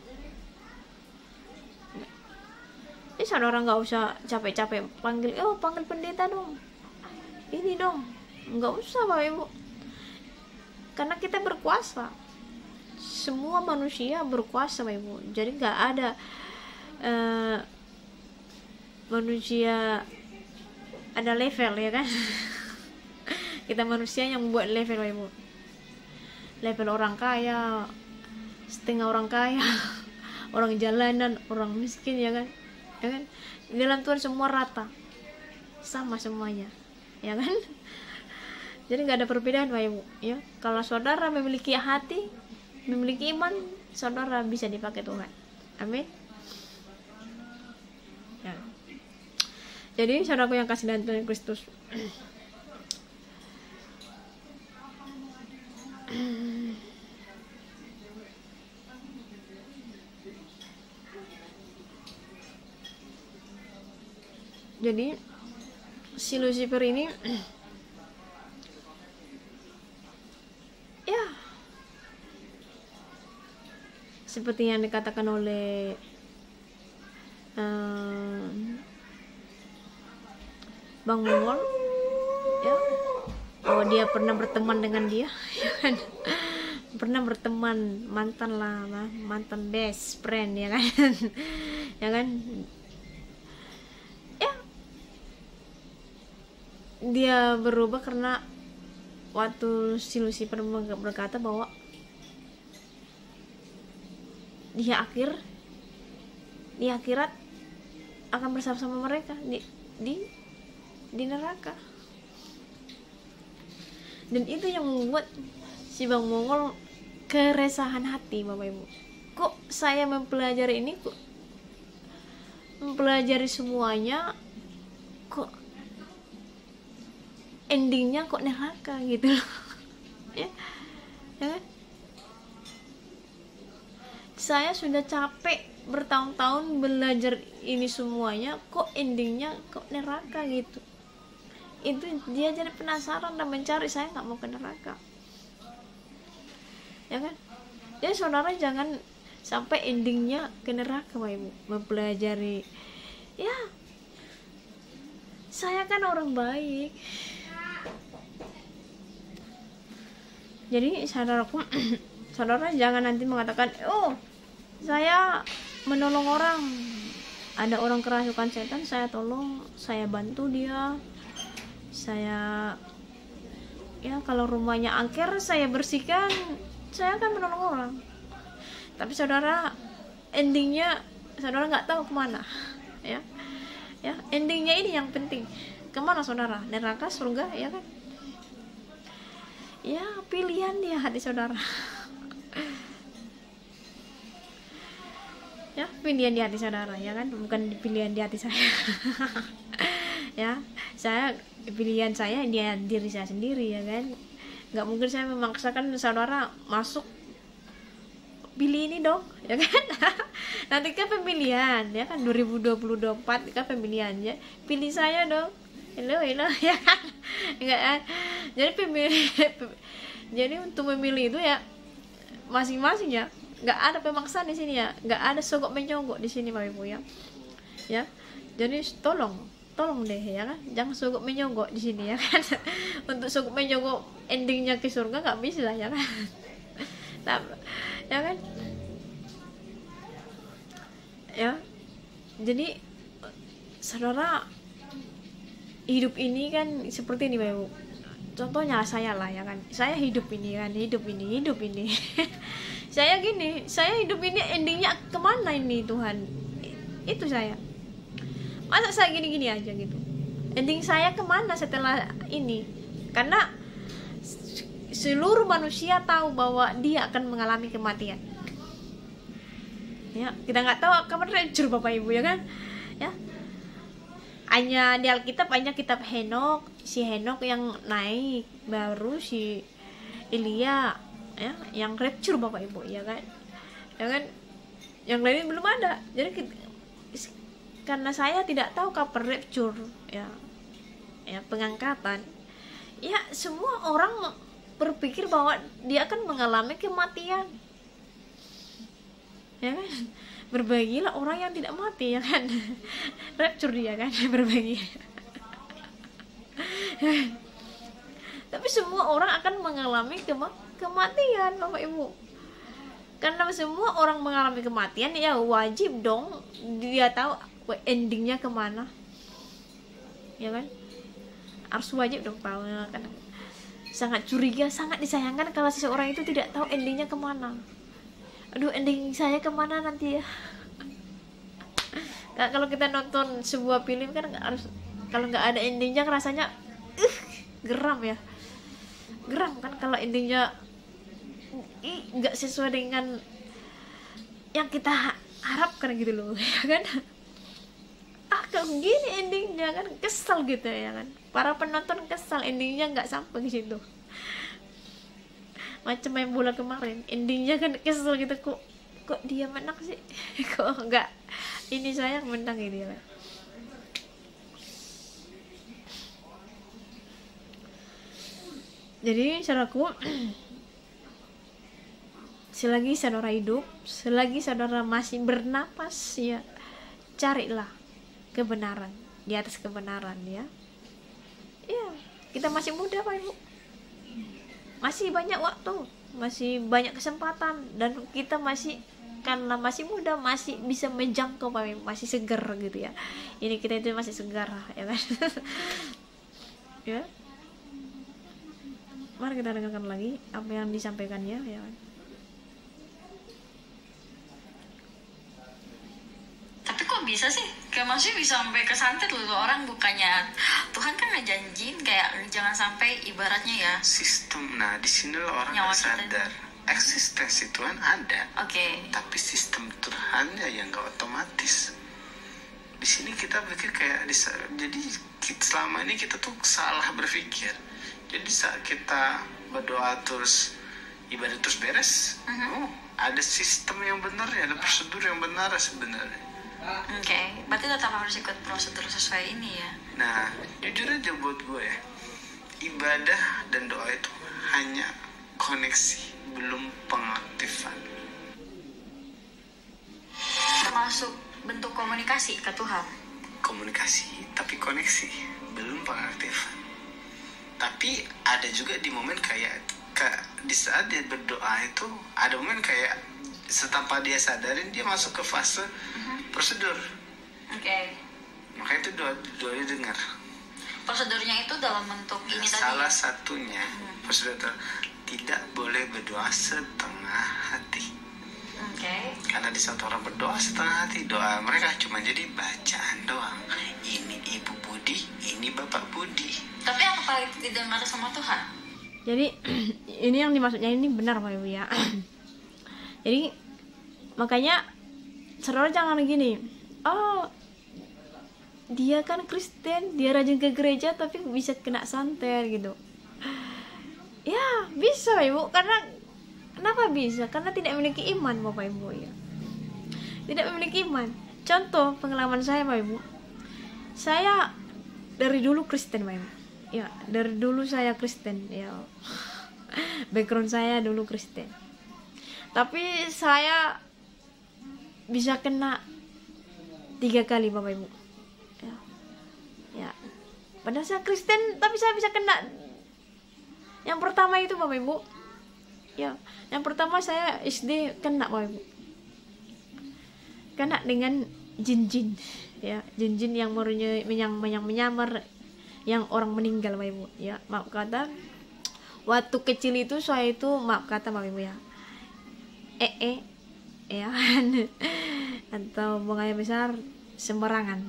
Ini saudara nggak usah capek-capek panggil pendeta dong, ini dong, nggak usah Bapak Ibu, karena kita berkuasa. Semua manusia berkuasa Bapak Ibu. Jadi nggak ada manusia ada level ya kan. Kita manusia yang buat level Bapak Ibu. Level orang kaya, setengah orang kaya, orang jalanan, orang miskin ya kan. Ya kan? Di dalam Tuhan semua rata, sama semuanya ya kan. Jadi nggak ada perbedaan Bapak Ibu ya. Kalau saudara memiliki hati, memiliki iman, saudara bisa dipakai Tuhan. Amin ya. Jadi saudaraku yang kasih dalam Tuhan Kristus, jadi si Lucifer ini ya seperti yang dikatakan oleh Bang Mongol ya, bahwa dia pernah berteman dengan dia ya kan, pernah berteman, mantan best friend ya kan. Ya kan, ya dia berubah karena waktu si Lucifer berkata bahwa di akhirat akan bersama-sama mereka di neraka. Dan itu yang membuat si Bang Mongol keresahan hati Bapak Ibu. Kok saya mempelajari ini, kok mempelajari semuanya, kok endingnya kok neraka gitu loh. Ya kan? Saya sudah capek bertahun-tahun belajar ini semuanya, kok endingnya kok neraka gitu. Itu dia jadi penasaran dan mencari, saya nggak mau ke neraka ya kan. Jadi saudara jangan sampai endingnya ke neraka Bapak Ibu mempelajari. Ya saya kan orang baik. Jadi saudaraku, saudara jangan nanti mengatakan, oh saya menolong orang, ada orang kerasukan setan, saya tolong, saya bantu dia, saya ya kalau rumahnya angker saya bersihkan, saya akan menolong orang. Tapi saudara endingnya saudara nggak tahu kemana ya endingnya ini yang penting, kemana saudara, neraka, surga ya kan. Ya pilihan dia hati saudara. Ya pilihan di hati saudara ya kan, bukan pilihan di hati saya. Ya saya, pilihan saya dia diri saya sendiri ya kan. Nggak mungkin saya memaksakan saudara masuk pilih ini dong ya kan. Nanti kan pemilihan ya kan, 2024 kan pemilihan ya, pilih saya dong. Hello ya kan. Enggak kan. Jadi jadi untuk memilih itu ya masing-masing ya, nggak ada pemaksaan di sini ya, nggak ada sogok menyogok di sini Bapak Ibu ya. Jadi tolong deh ya kan, jangan sogok menyogok di sini ya kan. Untuk sogok menyogok endingnya ke surga nggak bisa ya kan. Ya kan ya. Jadi saudara, hidup ini kan seperti ini Bapak Ibu. Contohnya saya lah ya kan, saya hidup ini saya gini, saya hidup ini endingnya kemana ini Tuhan, itu saya. Masa saya gini-gini aja gitu, ending saya kemana setelah ini? Karena seluruh manusia tahu bahwa dia akan mengalami kematian ya. Kita nggak tahu kapan rapture Bapak Ibu ya kan ya. Hanya di Alkitab hanya kitab Henok, si Henok yang naik, baru si Elia ya yang rapture Bapak Ibu ya kan. Yang lain belum ada. Jadi karena saya tidak tahu kapan rapture ya pengangkatan ya, semua orang berpikir bahwa dia akan mengalami kematian ya kan. Berbahagialah orang yang tidak mati ya kan. Rapture dia kan, berbagi. Tapi semua orang akan mengalami kematian Bapak Ibu. Karena semua orang mengalami kematian, ya wajib dong dia tahu endingnya kemana ya kan. Harus wajib dong tahu ya kan. Sangat curiga, sangat disayangkan kalau seseorang itu tidak tahu endingnya kemana. Aduh, ending saya kemana nanti ya. Nah, kalau kita nonton sebuah film kan harus, kalau nggak ada endingnya rasanya geram ya. Geram kan kalau endingnya nggak sesuai dengan yang kita harapkan gitu loh ya kan. Kalau gini endingnya kan kesal gitu ya kan. Para penonton kesal endingnya nggak sampai ke situ. Macam main bola kemarin, endingnya kan kesel gitu, kok dia menang sih. Kok enggak ini saya menang ini ya. Jadi saudaraku, selagi saudara hidup, selagi saudara masih bernapas ya, carilah kebenaran, di atas kebenaran ya. Ya, kita masih muda Pak Ibu, masih banyak waktu, masih banyak kesempatan, dan kita masih, karena masih muda, masih bisa menjangkau Pak Ibu, masih segar gitu ya. Ini kita itu masih segar ya kan. Ya, mari kita dengarkan lagi apa yang disampaikannya ya kan. Tapi kok bisa sih? Kayak masih bisa sampai kesantet loh orang, bukannya Tuhan kan ngejanjiin kayak jangan sampai ibaratnya ya. Sistem, nah di sini orang nggak sadar eksistensi Tuhan ada. Tapi sistem Tuhan ya yang nggak otomatis. Di sini kita pikir kayak jadi selama ini kita tuh salah berpikir. Jadi saat kita berdoa terus ibadah terus beres, ada sistem yang benar ya, ada prosedur yang benar sebenarnya. Berarti tetap harus ikut prosedur sesuai ini ya. Nah, jujur aja buat gue ya, ibadah dan doa itu hanya koneksi, belum pengaktifan. Termasuk bentuk komunikasi ke Tuhan. Komunikasi, tapi koneksi, belum pengaktifan. Tapi ada juga di momen kayak di saat dia berdoa itu, ada momen kayak setanpa dia sadarin dia masuk ke fase prosedur. Makanya itu doa didengar. Prosedurnya itu dalam bentuk ini tadi. Salah satunya prosedur tidak boleh berdoa setengah hati. Karena di saat orang berdoa setengah hati, doa mereka cuma jadi bacaan doang. Ini Ibu Budi, ini Bapak Budi. Tapi apakah itu didengar sama Tuhan? Jadi ini yang dimaksudnya ini benar Pak Ibu ya. Jadi makanya saudara jangan gini, oh dia kan Kristen, dia rajin ke gereja tapi bisa kena santet gitu. Ya bisa Ibu, karena kenapa bisa? Karena tidak memiliki iman Bapak Ibu ya. Tidak memiliki iman. Contoh pengalaman saya Bapak Ibu, saya dari dulu Kristen Bapak Ibu. Ya dari dulu saya Kristen ya. Background saya dulu Kristen. Tapi saya bisa kena 3 kali Bapak Ibu. Ya. Padahal saya Kristen tapi saya bisa kena Yang pertama itu Bapak Ibu, ya, yang pertama saya SD kena Bapak Ibu, kena dengan jin-jin, ya, jin-jin yang menyamar yang orang meninggal Bapak Ibu, ya. Maaf kata, waktu kecil itu saya itu maaf kata Bapak Ibu ya, ya atau buang air besar sembarangan.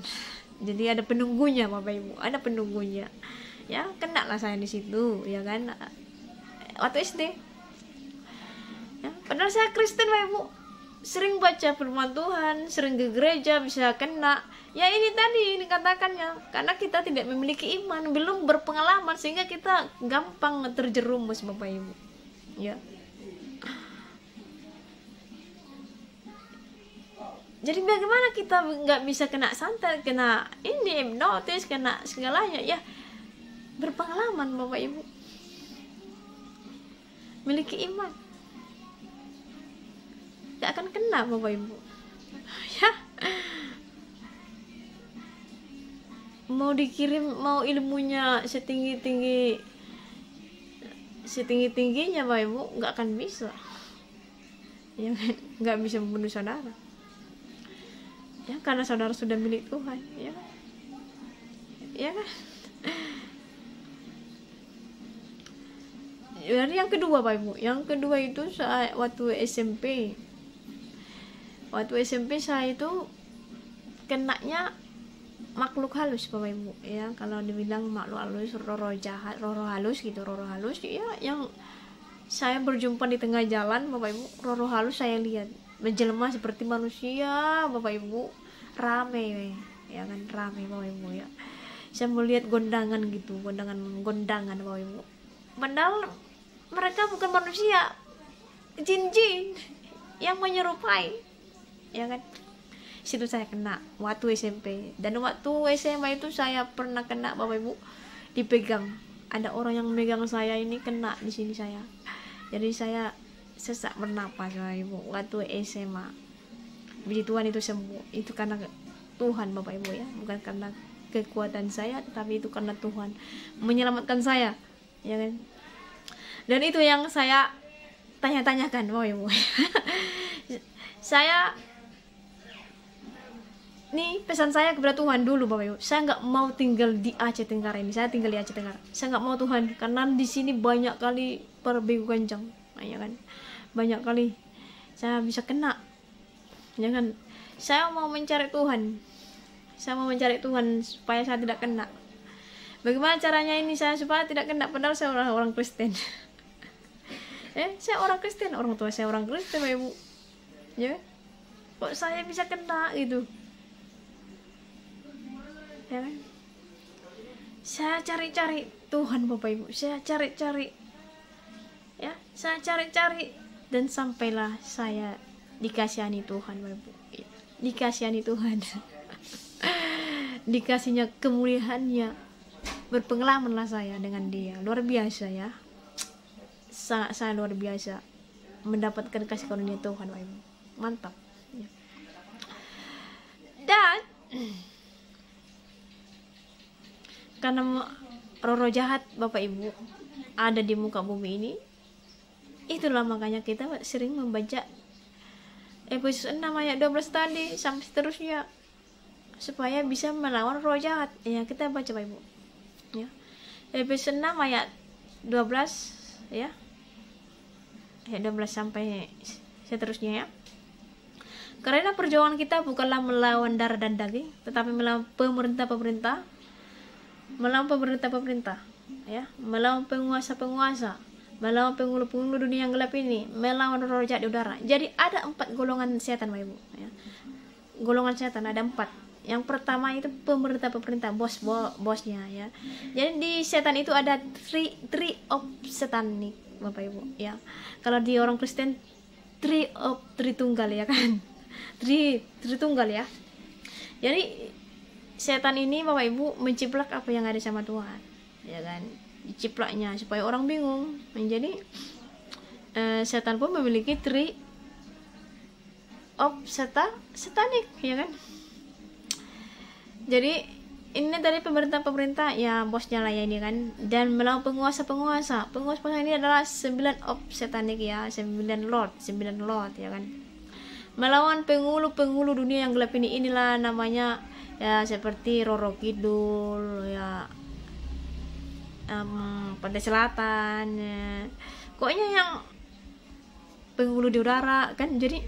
Jadi ada penunggunya Bapak Ibu, ada penunggunya. Ya, kena lah saya di situ, ya kan. Waktu SD. Ya, padahal saya Kristen Bapak Ibu. Sering baca firman Tuhan, sering ke gereja, bisa kena. Ya ini tadi dikatakannya, karena kita tidak memiliki iman, belum berpengalaman, sehingga kita gampang terjerumus Bapak Ibu. Ya. Jadi bagaimana kita nggak bisa kena santet, kena ini hipnotis, kena segalanya? Ya, berpengalaman Bapak Ibu, miliki iman, gak akan kena Bapak Ibu. Ya, mau dikirim, mau ilmunya setinggi-tingginya Bapak Ibu, gak akan bisa. Ya, gak bisa membunuh saudara. Ya, karena saudara sudah milik Tuhan, ya, ya kan. Jadi yang kedua Bapak Ibu, yang kedua itu saat waktu SMP. Waktu SMP saya itu kenanya makhluk halus Bapak Ibu, ya. Kalau dibilang makhluk halus, roh jahat, roh halus gitu, roh halus ya, yang saya berjumpa di tengah jalan Bapak Ibu, roh halus saya lihat menjelma seperti manusia Bapak Ibu, rame ya kan, rame Bapak Ibu ya. Saya melihat gondangan gitu, gondangan Bapak Ibu. Padahal mereka bukan manusia, jin-jin yang menyerupai, ya kan. Situ saya kena waktu SMP. Dan waktu SMA itu saya pernah kena Bapak Ibu, dipegang. Ada orang yang megang saya ini, kena di sini saya. Jadi saya sesak bernapas Bapak Ibu waktu SMA. Puji Tuhan itu sembuh. Itu karena Tuhan Bapak Ibu ya, bukan karena kekuatan saya, tetapi itu karena Tuhan menyelamatkan saya, ya kan. Dan itu yang saya tanya-tanyakan Bapak Ibu. Saya nih, pesan saya kepada Tuhan dulu Bapak Ibu, saya nggak mau tinggal di Aceh Tenggara ini. Saya tinggal di Aceh Tenggara, saya nggak mau Tuhan, karena di sini banyak kali perbegu ganjang, ya kan, banyak kali saya bisa kena, ya kan. Saya mau mencari Tuhan, saya mau mencari Tuhan supaya saya tidak kena. Bagaimana caranya ini saya supaya tidak kena, padahal saya orang Kristen. Saya orang Kristen, orang tua saya orang Kristen Bapak Ibu, ya, kok saya bisa kena gitu, ya kan. Saya cari-cari Tuhan Bapak Ibu, saya cari-cari, ya, saya cari-cari, dan sampailah saya dikasihani Tuhan Bapak Ibu, dikasihani Tuhan. Dikasihnya kemuliaannya, berpengalamanlah saya dengan Dia, luar biasa ya, sangat luar biasa mendapatkan kasih karunia Tuhan Bapak Ibu, mantap ya. Dan karena roh jahat Bapak Ibu ada di muka bumi ini, itulah makanya kita sering membaca Efesus 6 ayat 12 tadi sampai seterusnya, supaya bisa melawan roh jahat. Ya, kita baca Bapak Ibu ya, Efesus 6 ayat 12 ya, ayat 12 sampai seterusnya ya. Karena perjuangan kita bukanlah melawan darah dan daging, tetapi melawan pemerintah-pemerintah, ya, melawan penguasa-penguasa, melawan penghulu-penghulu dunia yang gelap ini, melawan roh jahat di udara. Jadi ada 4 golongan setan Bapak Ibu ya. Golongan setan ada 4. Yang pertama itu pemerintah-pemerintah, bosnya ya. Jadi di setan itu ada three of satanic Bapak Ibu ya. Kalau di orang Kristen tritunggal ya kan. Tritunggal ya. Jadi setan ini Bapak Ibu menciplak apa yang ada sama Tuhan, ya kan. Diciplaknya supaya orang bingung. Jadi setan pun memiliki three of satanic ya kan. Jadi ini dari pemerintah ya bosnya lah ya ini kan, dan melawan penguasa ini adalah 9 of Satanic ya, 9 lord ya kan, melawan penghulu dunia yang gelap inilah namanya ya, seperti Roro Kidul ya, Pantai Selatan ya. Pokoknya yang penghulu di udara kan, jadi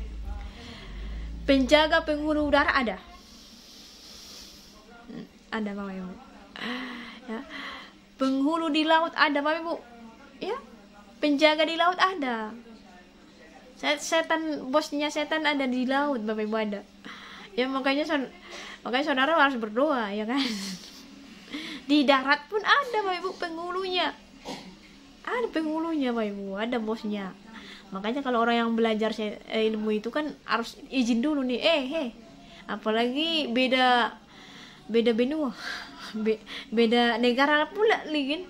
penjaga penghulu udara ada Bapak Ibu ya. Penghulu di laut ada Bapak Ibu ya, penjaga di laut ada, setan bosnya setan ada di laut Bapak Ibu ada ya, makanya saudara harus berdoa ya kan. Di darat pun ada Bapak Ibu penghulunya, Bapak Ibu, ada bosnya. Makanya kalau orang yang belajar ilmu itu kan harus izin dulu nih, apalagi beda benua, beda negara pula nih kan,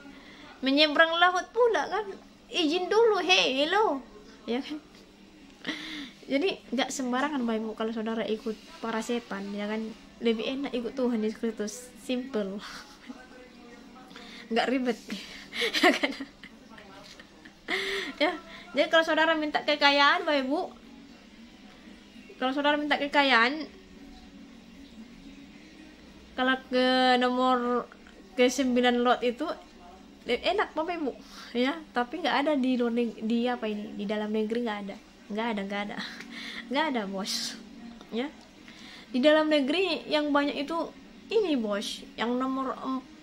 menyeberang laut pula kan, izin dulu, hello ya kan. Jadi nggak sembarangan Bapak Ibu kalau saudara ikut para setan ya kan, lebih enak ikut Tuhan Yesus Kristus, simple, nggak ribet ya kan. Ya, jadi kalau saudara minta kekayaan Bapak Ibu, kalau saudara minta kekayaan, kalau ke nomor ke-9 lot itu enak Bapak Ibu ya, tapi nggak ada di luar di dalam negeri nggak ada bos ya. Di dalam negeri yang banyak itu ini bos, yang nomor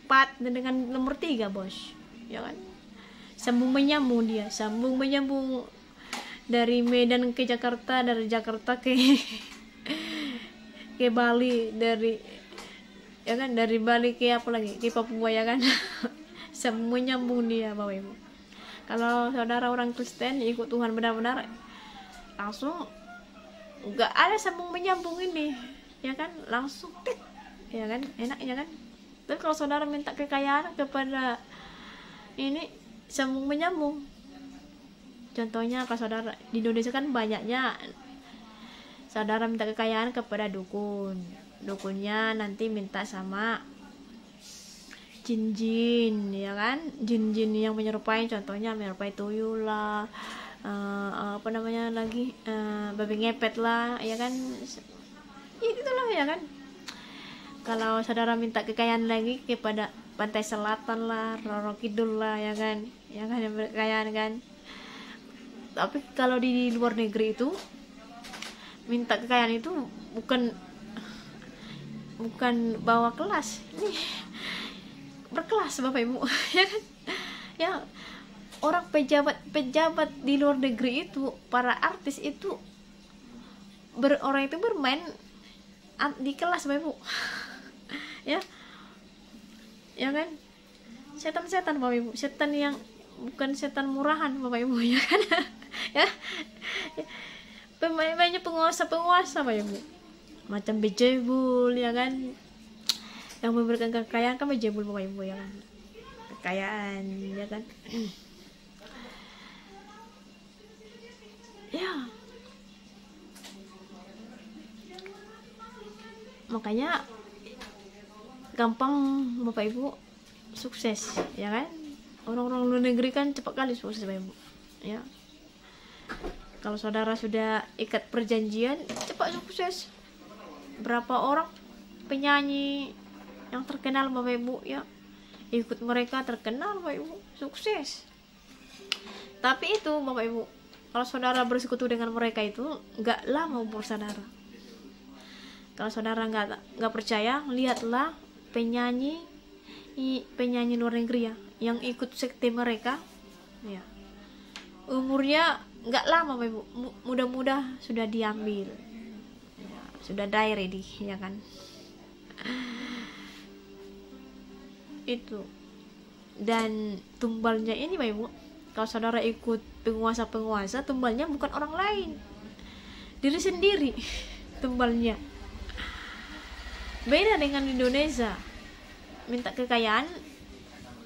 4 dengan nomor 3 bos ya kan, sambung menyambung dari Medan ke Jakarta, dari Jakarta ke Bali, dari Bali ke apa lagi, ke Papua ya kan. Semua nyambung dia Bapak Ibu. Kalau saudara orang Kristen ikut Tuhan benar-benar, langsung nggak ada sambung menyambung ini ya kan, langsung ya kan, enak ya kan. Tapi kalau saudara minta kekayaan kepada ini sambung menyambung, contohnya kalau saudara di Indonesia kan banyaknya saudara minta kekayaan kepada dukunnya nanti minta sama jin ya kan, jin yang menyerupai, contohnya menyerupai tuyul lah, apa namanya lagi, babi ngepet lah ya kan, itulah ya kan. Kalau saudara minta kekayaan lagi kepada Pantai Selatan lah, Roro Kidul lah ya kan yang kekayaan kan. Tapi kalau di luar negeri itu minta kekayaan itu bukan bawa kelas, ini berkelas Bapak Ibu ya kan ya. Orang pejabat di luar negeri itu, para artis itu orang itu bermain di kelas Bapak Ibu ya kan. Setan Bapak Ibu, setan yang bukan setan murahan Bapak Ibu ya kan. Ya banyak penguasa Bapak Ibu, macam Bejebul ya kan, yang memberikan kekayaan kan Bejebul Bapak Ibu ya kan, kekayaan ya kan. Ya makanya gampang Bapak Ibu sukses ya kan. Orang-orang luar negeri kan cepat kali sukses Bapak Ibu ya. Kalau saudara sudah ikat perjanjian, cepat sukses. Berapa orang penyanyi yang terkenal Bapak Ibu ya, ikut mereka terkenal Bapak Ibu, sukses. Tapi itu Bapak Ibu, kalau saudara bersekutu dengan mereka itu nggak lama umur saudara. Kalau saudara nggak percaya, lihatlah penyanyi luar negeri ya, yang ikut sekte mereka ya, umurnya nggak lama Bapak Ibu, mudah-mudah sudah diambil ya, sudah die ready ya kan. Itu dan tumbalnya ini Bapak Ibu, kalau saudara ikut penguasa tumbalnya bukan orang lain, diri sendiri tumbalnya. Beda dengan Indonesia, minta kekayaan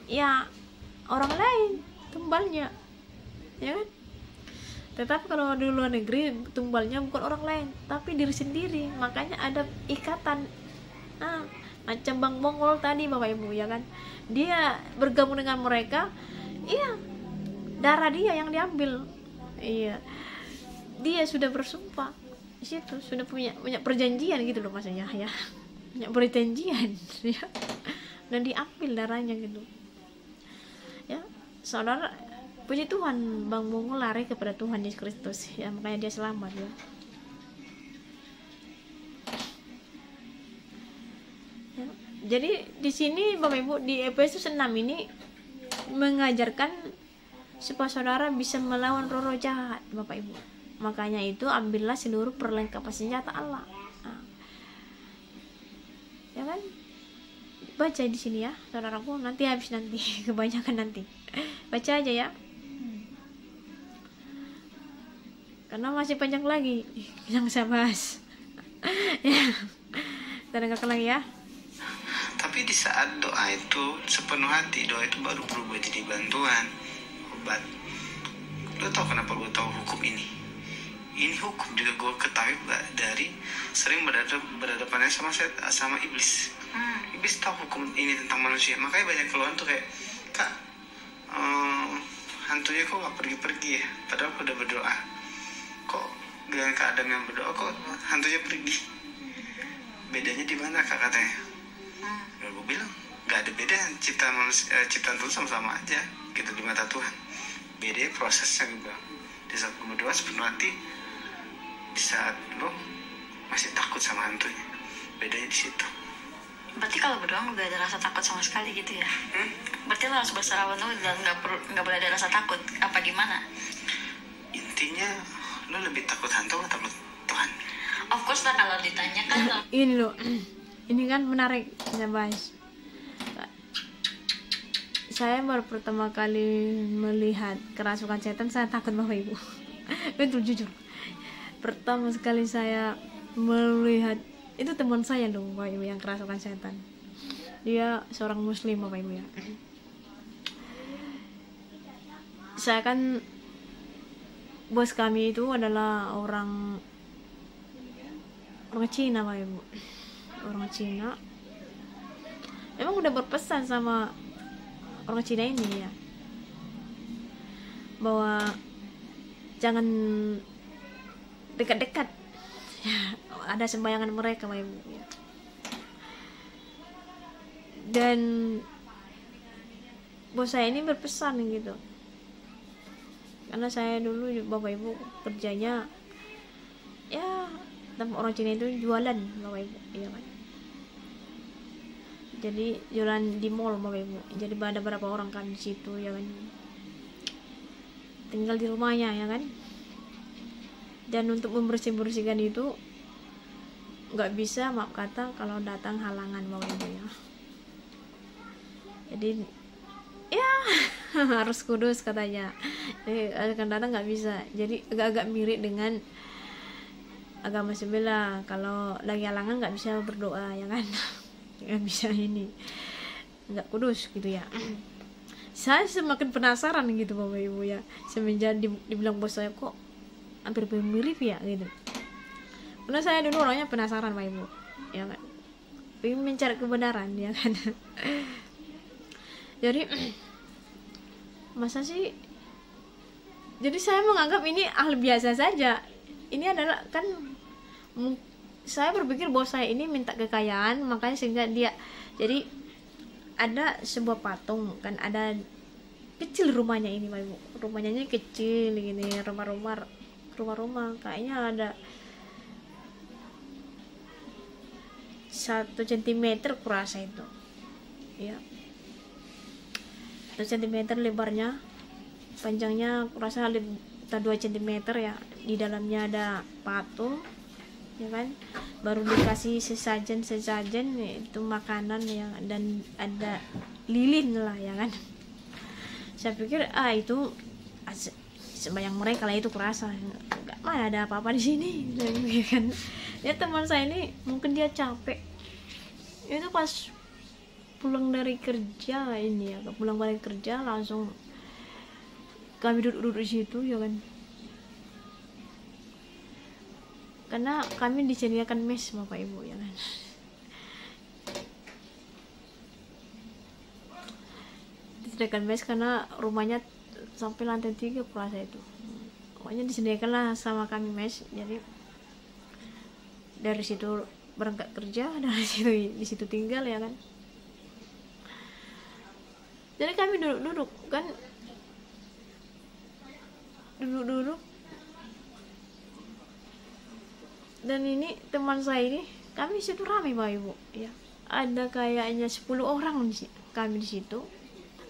ya orang lain tumbalnya ya kan. Tetapi kalau di luar negeri tumbalnya bukan orang lain tapi diri sendiri, makanya ada ikatan. macam Bang Mongol tadi Bapak Ibu ya kan, dia bergabung dengan mereka, iya darah dia yang diambil, iya dia sudah bersumpah di situ, sudah punya perjanjian gitu loh maksudnya ya, punya perjanjian ya, dan diambil darahnya gitu ya. Saudara, puji Tuhan Bang Mongol lari kepada Tuhan Yesus Kristus ya, makanya dia selamat ya. Jadi di sini Bapak Ibu di Efesus 6 ini mengajarkan supaya saudara bisa melawan roh-roh jahat Bapak Ibu. Makanya itu ambillah seluruh perlengkapan senjata Allah. Nah, ya kan? Baca di sini ya, saudaraku, nanti habis nanti kebanyakan nanti. Baca aja ya. Karena masih panjang lagi yang saya bahas. Ya. Kita dengarkan lagi ya. Tapi di saat doa itu sepenuh hati, doa itu baru berubah jadi bantuan, obat. Lo tau kenapa gue tahu hukum ini? Ini hukum juga gue ketahui dari sering berhadapannya sama iblis. Iblis tahu hukum ini tentang manusia, makanya banyak keluhan tuh kayak, Kak, hantunya kok gak pergi-pergi ya? Padahal aku udah berdoa. Kok dengan Kak Adam yang berdoa kok hantunya pergi? Bedanya di mana Kak katanya? Ya gue bilang gak ada beda, ciptaan Tuhan sama-sama aja gitu di mata Tuhan. Bedanya prosesnya gitu. Di saat gue berdoa sepenuh hati, di saat lo masih takut sama hantunya, bedanya di situ. Berarti kalau berdoa nggak ada rasa takut sama sekali gitu ya? Berarti lo harus berserah penuh dan nggak boleh ada rasa takut apa gimana? Intinya lo lebih takut hantu atau takut Tuhan? Of course lah kalau ditanya kan. Ini loh, ini kan menarik saya bahas. Saya baru pertama kali melihat kerasukan setan, saya takut Bapak Ibu. Betul, jujur. Pertama sekali saya melihat, itu teman saya loh Bapak Ibu yang kerasukan setan. Dia seorang muslim Bapak Ibu ya. Saya kan, bos kami itu adalah orang Cina Bapak Ibu. Orang Cina. Emang udah berpesan sama orang Cina ini ya, bahwa jangan dekat-dekat ya, ada sembayangan mereka Bapak Ibu ya. Dan bos saya ini berpesan gitu, karena saya dulu Bapak Ibu kerjanya ya tempat orang Cina itu jualan Bapak Ibu ya kan. Jadi jualan di mall Bapak Ibu. Jadi ada beberapa orang kan di situ ya kan, tinggal di rumahnya ya kan. Dan untuk membersihkan itu nggak bisa, maaf kata, kalau datang halangan Bapak Ibu ya. Jadi ya harus kudus katanya. Jadi kadang-kadang nggak bisa. Jadi agak-agak mirip dengan agama sebelah. Kalau lagi halangan nggak bisa berdoa ya kan. Nggak bisa ini, nggak kudus gitu ya. Saya semakin penasaran gitu Bapak Ibu ya, semenjak dibilang bos saya kok hampir mirip ya gitu. Karena saya dulu orangnya penasaran Bapak Ibu ya kan, ingin mencari kebenaran ya kan. Jadi masa sih, jadi saya menganggap ini hal biasa saja. Ini adalah kan, saya berpikir bahwa saya ini minta kekayaan, makanya sehingga dia, jadi ada sebuah patung kan, ada kecil rumahnya ini Pak Ibu, rumahnya ini kecil gini, rumah kayaknya ada 1 cm kurasa itu ya, 1 cm lebarnya, panjangnya kurasa 2 cm ya. Di dalamnya ada patung ya kan, baru dikasih sesajen itu makanan ya, dan ada lilin lah ya kan. Saya pikir itu sembayang mereka lah itu, kurasa nggak, mana ada apa-apa di sini ya kan. Ya teman saya ini mungkin dia capek, itu pas pulang dari kerja ini ya, pulang balik kerja langsung kami duduk di situ ya kan. Karena kami disediakan mes Bapak Ibu ya kan. disediakan mes karena rumahnya sampai lantai 3 kurasa itu. Pokoknya disediakanlah sama kami mes. Jadi dari situ berangkat kerja, dari situ di situ tinggal ya kan. Jadi kami duduk-duduk kan, duduk-duduk. Dan ini teman saya ini, kami situ ramai Bapak Ibu ya. Ada kayaknya 10 orang kami di situ.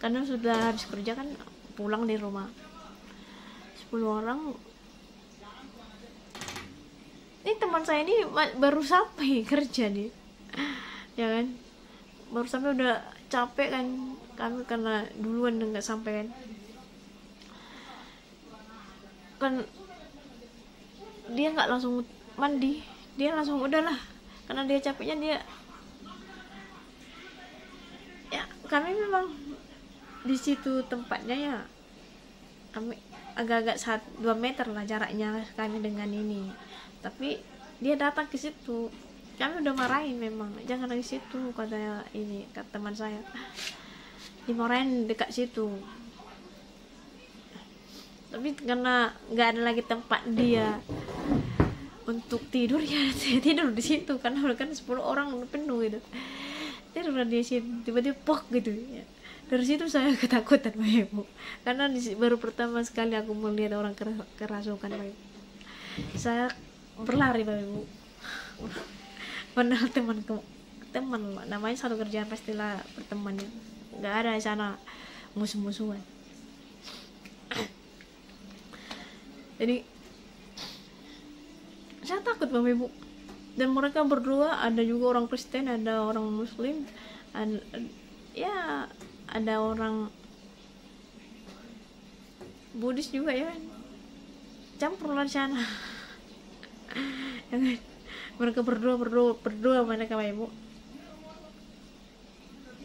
Karena sudah habis kerja kan, pulang di rumah. 10 orang. Ini teman saya ini baru sampai kerja nih. Ya kan? Baru sampai udah capek kan. Kami karena duluan nggak sampai kan dia nggak langsung mandi, dia langsung udahlah karena dia capeknya dia ya. Kami memang di situ tempatnya ya, kami agak-agak 2 meter lah jaraknya kami dengan ini, tapi dia datang ke situ. Kami udah marahin memang, jangan di situ kata ini, kata teman saya, dimarahin dekat situ. Tapi karena nggak ada lagi tempat dia untuk tidur ya, saya tidur di situ karena kan 10 orang penuh gitu. Tidur di situ, tiba-tiba pok gitu ya. Dari situ saya ketakutan Bapak Ibu, karena baru pertama sekali aku melihat orang kerasukan Bapak Ibu. Saya berlari Bapak Ibu. Padahal teman namanya satu kerjaan, pastilah berteman ya. Nggak ada di sana musuh-musuhan. Jadi saya takut Bapak Ibu. Dan mereka berdua, ada juga orang Kristen, ada orang Muslim, ada orang Buddhis juga ya, campur lah di sana. Mereka berdua mereka Bapak Ibu.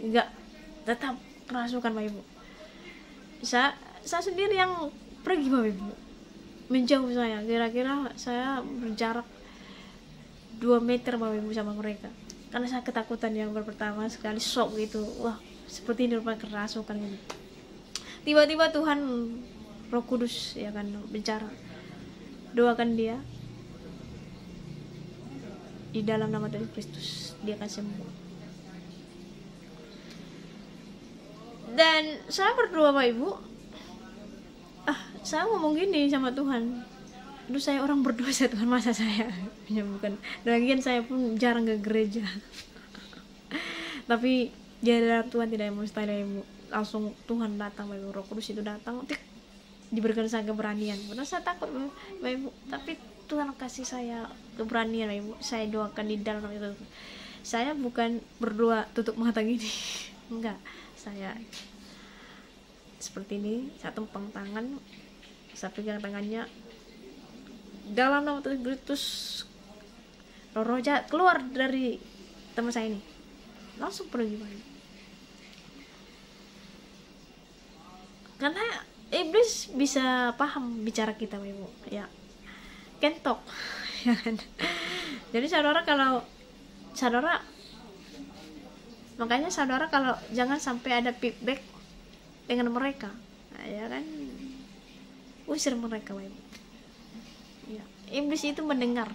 Enggak, tetap kerasukan Bapak Ibu. Saya sendiri yang pergi Bapak Ibu, menjauh saya, kira-kira saya berjarak 2 meter Bapak Ibu sama mereka, karena saya ketakutan yang pertama sekali, shock gitu. Wah, seperti ini rupanya kerasukan gitu. Tiba-tiba Tuhan Roh Kudus ya kan bicara, doakan dia di dalam nama Tuhan Kristus, dia akan sembuh. Dan saya berdoa Bapak Ibu, saya ngomong gini sama Tuhan, aduh saya orang berdosa Tuhan, masa saya menyembuhkan. Lagian saya pun jarang ke gereja. Tapi jalan Tuhan tidak mustahil Ibu. Langsung Tuhan datang Bapak Ibu, Roh Kudus itu datang, diberikan saya keberanian. Benar saya takut Bapak Ibu, tapi Tuhan kasih saya keberanian Bapak Ibu. Saya doakan di dalam itu. Saya bukan berdoa tutup mata gini. Enggak, saya seperti ini, saya tempang tangan, saya pegang tangannya, dalam nama Tuhan Kristus, roh jahat keluar dari teman saya ini, langsung pergi Bapak Ibu. Karena iblis bisa paham bicara kita Bapak Ibu ya, kentok ya kan. Jadi makanya saudara kalau jangan sampai ada feedback dengan mereka, ya kan, usir mereka Bapak Ibu ya. Iblis itu mendengar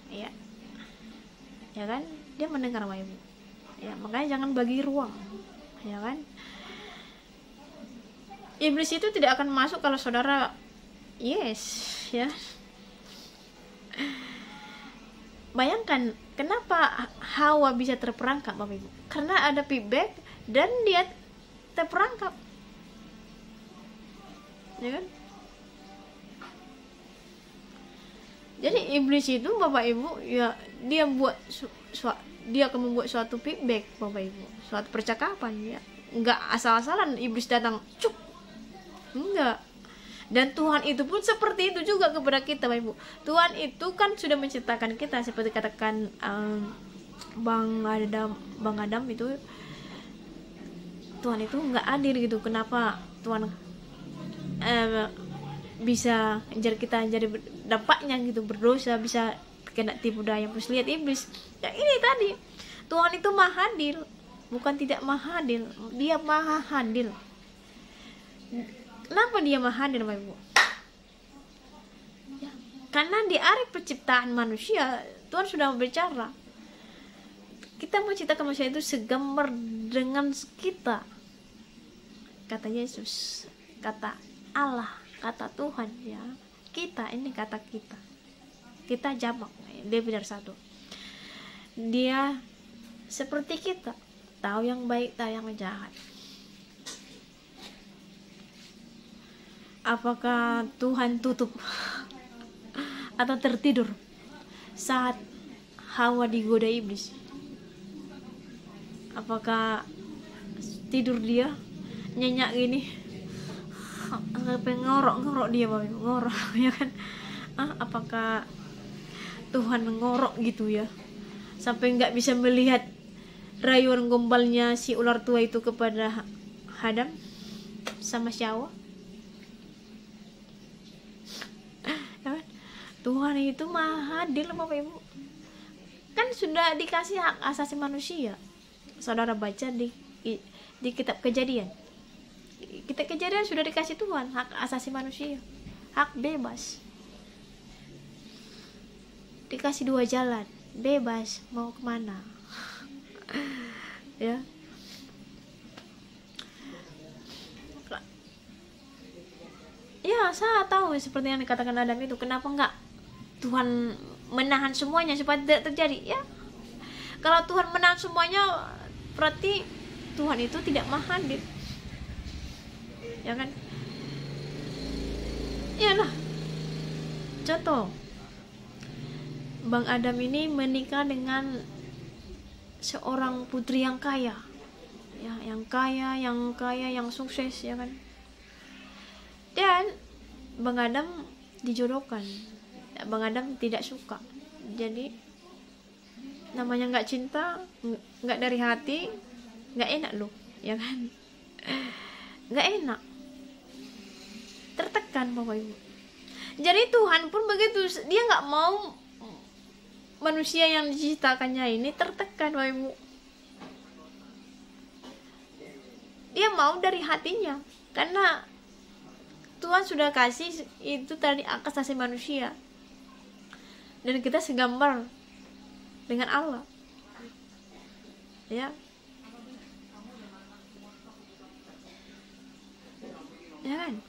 ya kan, dia mendengar Bapak Ibu ya, makanya jangan bagi ruang ya kan. Iblis itu tidak akan masuk kalau saudara yes ya. Bayangkan kenapa Hawa bisa terperangkap Bapak Ibu, karena ada feedback dan dia terperangkap ya kan. Jadi iblis itu Bapak Ibu ya, dia akan membuat suatu feedback Bapak Ibu, suatu percakapan ya. Enggak asal-asalan iblis datang cuk, enggak. Dan Tuhan itu pun seperti itu juga kepada kita Bapak Ibu. Tuhan itu kan sudah menciptakan kita, seperti katakan Bang Adam itu, Tuhan itu enggak adil gitu. Kenapa Tuhan bisa jadi dampaknya gitu, berdosa, bisa kena tipu daya. Terus lihat iblis ya, ini tadi Tuhan itu maha adil bukan tidak maha adil, dia maha adil. Kenapa dia maha adil, Bapak Ibu? Ya, karena di hari penciptaan manusia Tuhan sudah berbicara, kita menciptakan manusia itu segambar dengan kita, kata Yesus, kata Allah, kata Tuhan, ya. Kita ini kata kita jamak, dia benar satu. Dia seperti kita, tahu yang baik, tahu yang jahat. Apakah Tuhan tutup atau tertidur saat Hawa digoda iblis? Apakah tidur dia nyenyak gini, sampai ngorok dia, ngorok ya kan? Apakah Tuhan ngorok gitu ya, sampai nggak bisa melihat rayuan gombalnya si ular tua itu kepada Adam sama Syawa? Tuhan itu maha adil, Bapak Ibu. Kan sudah dikasih hak asasi manusia. Saudara baca di kitab Kejadian. Kitab Kejadian sudah dikasih Tuhan hak asasi manusia, hak bebas. Dikasih 2 jalan, bebas mau kemana. Ya. Ya, saya tahu seperti yang dikatakan Adam itu, kenapa enggak Tuhan menahan semuanya supaya tidak terjadi, ya. Kalau Tuhan menahan semuanya, berarti Tuhan itu tidak maha adil, ya kan? Iyalah, contoh, Bang Adam ini menikah dengan seorang putri yang kaya, ya, yang kaya, yang sukses, ya kan? Dan Bang Adam dijodohkan. Bang Adam tidak suka, jadi namanya nggak cinta, nggak dari hati, nggak enak loh, ya kan? Nggak enak, tertekan, Bapak Ibu. Jadi Tuhan pun begitu, dia nggak mau manusia yang diciptakannya ini tertekan, Bapak Ibu. Dia mau dari hatinya, karena Tuhan sudah kasih itu tadi hak asasi manusia. Dan kita segambar dengan Allah, ya. Ya kan?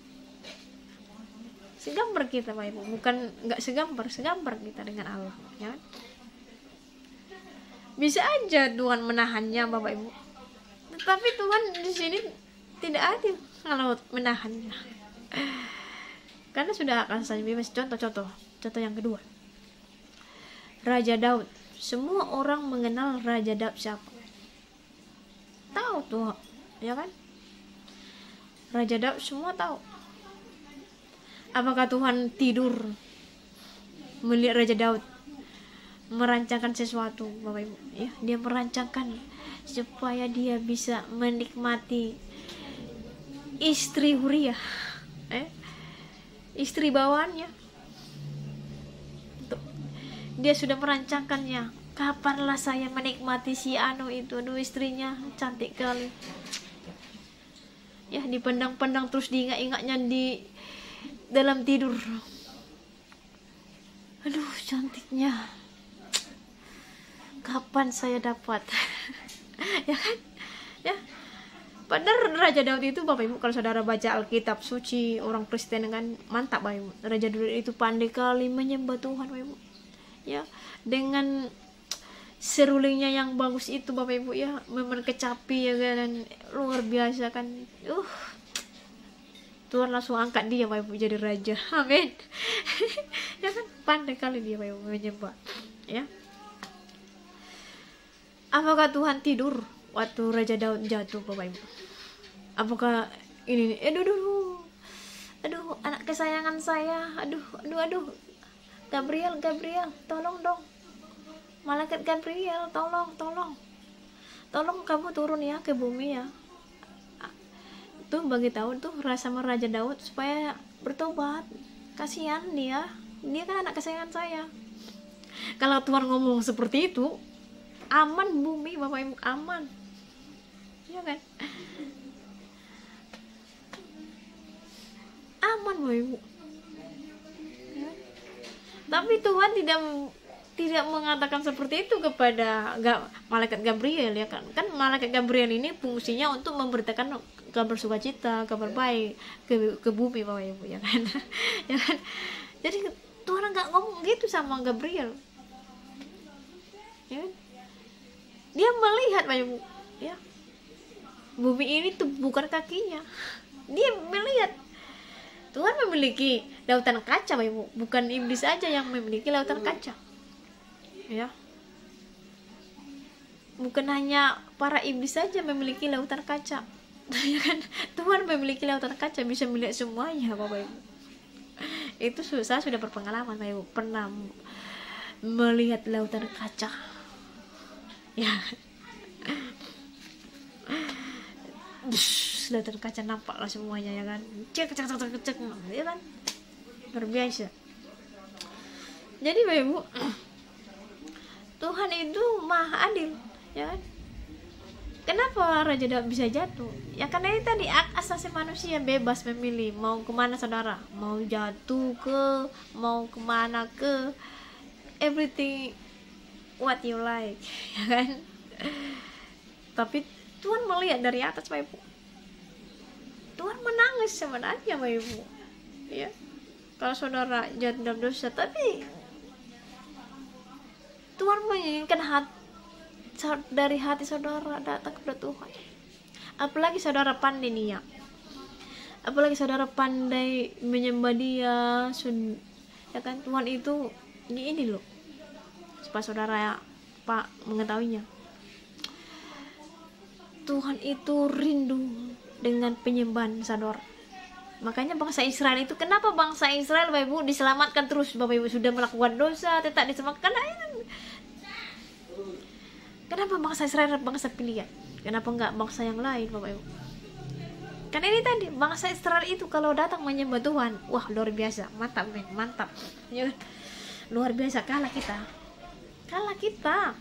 Segambar kita, Pak Ibu. Bukan nggak segambar kita dengan Allah, ya kan? Bisa aja Tuhan menahannya, Bapak Ibu. Tetapi Tuhan di sini tidak adil kalau menahannya. Karena sudah hak asasi bebas. Contoh yang kedua, Raja Daud. Semua orang mengenal Raja Daud siapa? Tahu tuh, ya kan? Raja Daud semua tahu. Apakah Tuhan tidur melihat Raja Daud merancangkan sesuatu, Bapak Ibu? Ya, dia merancangkan supaya dia bisa menikmati istri Uriah, istri bawaannya. Dia sudah merancangkannya. Kapanlah saya menikmati si Anu itu, aduh istrinya cantik kali. Ya, dipandang-pandang terus diingat-ingatnya di dalam tidur. Aduh cantiknya. Kapan saya dapat? Ya kan? Ya. Padahal Raja Daud itu, Bapak Ibu, kalau saudara baca Alkitab suci orang Kristen kan mantap, Bapak Ibu. Raja Daud itu pandai kali menyembah Tuhan, Bapak Ibu. Ya, dengan serulingnya yang bagus itu, Bapak Ibu, ya, memang kecapi, ya kan, luar biasa kan. Tuhan langsung angkat dia, Bapak Ibu, jadi raja. Amin. Ya kan, pandai kali dia, Bapak Ibu, menyembah, ya. Apakah Tuhan tidur waktu Raja Daud jatuh, Bapak Ibu? Apakah ini aduh anak kesayangan saya, aduh Gabriel, tolong dong. Malaikat Gabriel, tolong kamu turun ya ke bumi ya. Tuh bagi tahu tuh sama Raja Daud supaya bertobat. Kasihan dia kan anak kesayangan saya. Kalau Tuhan ngomong seperti itu, aman bumi, Bapak Ibu, aman. ya kan? Aman Bapak Ibu. Ya. Tapi Tuhan tidak mengatakan seperti itu kepada malaikat Gabriel, ya kan? Kan malaikat Gabriel ini fungsinya untuk memberitakan kabar sukacita, kabar baik ke bumi Bapak Ibu, ya kan? Ya kan? Jadi Tuhan nggak ngomong gitu sama Gabriel, ya kan? Dia melihat Bapak Ibu, ya, bumi ini tuh bukan kakinya. Dia melihat Tuhan memiliki lautan kaca Bapak Ibu, bukan iblis aja yang memiliki lautan kaca, ya. Bukan hanya para iblis saja memiliki lautan kaca, ya kan? Tuhan memiliki lautan kaca, bisa melihat semuanya Bapak Ibu. Itu saya sudah berpengalaman Bapak Ibu, pernah melihat lautan kaca, ya. Lautan kaca nampak lah semuanya, ya kan? Cek, ya kan? Luar biasa. Jadi Bapak Ibu, Tuhan itu maha adil, ya kan? Kenapa Raja Daud bisa jatuh? Ya karena ini tadi asasi manusia bebas memilih mau kemana saudara, mau jatuh mau kemana everything what you like, ya kan? Tapi Tuhan melihat dari atas Bapak Ibu. Tuhan menangis sebenarnya Bapak Ibu, ya. Kalau saudara jatuh dalam dosa, tapi Tuhan menginginkan dari hati saudara datang kepada Tuhan. Apalagi saudara pandai nih, ya. Apalagi saudara pandai menyembah Dia, ya kan? Tuhan itu ini loh, supaya saudara ya, Pak mengetahuinya. Tuhan itu rindu dengan penyembahan saudara. Makanya bangsa Israel itu, kenapa bangsa Israel Bapak Ibu diselamatkan terus? Bapak Ibu sudah melakukan dosa tetap diselamatkan. Kenapa bangsa Israel bangsa pilihan? Kenapa enggak bangsa yang lain Bapak Ibu? Karena ini tadi, bangsa Israel itu kalau datang menyembah Tuhan, wah luar biasa, mantap men, mantap, ya, luar biasa. Kalah kita.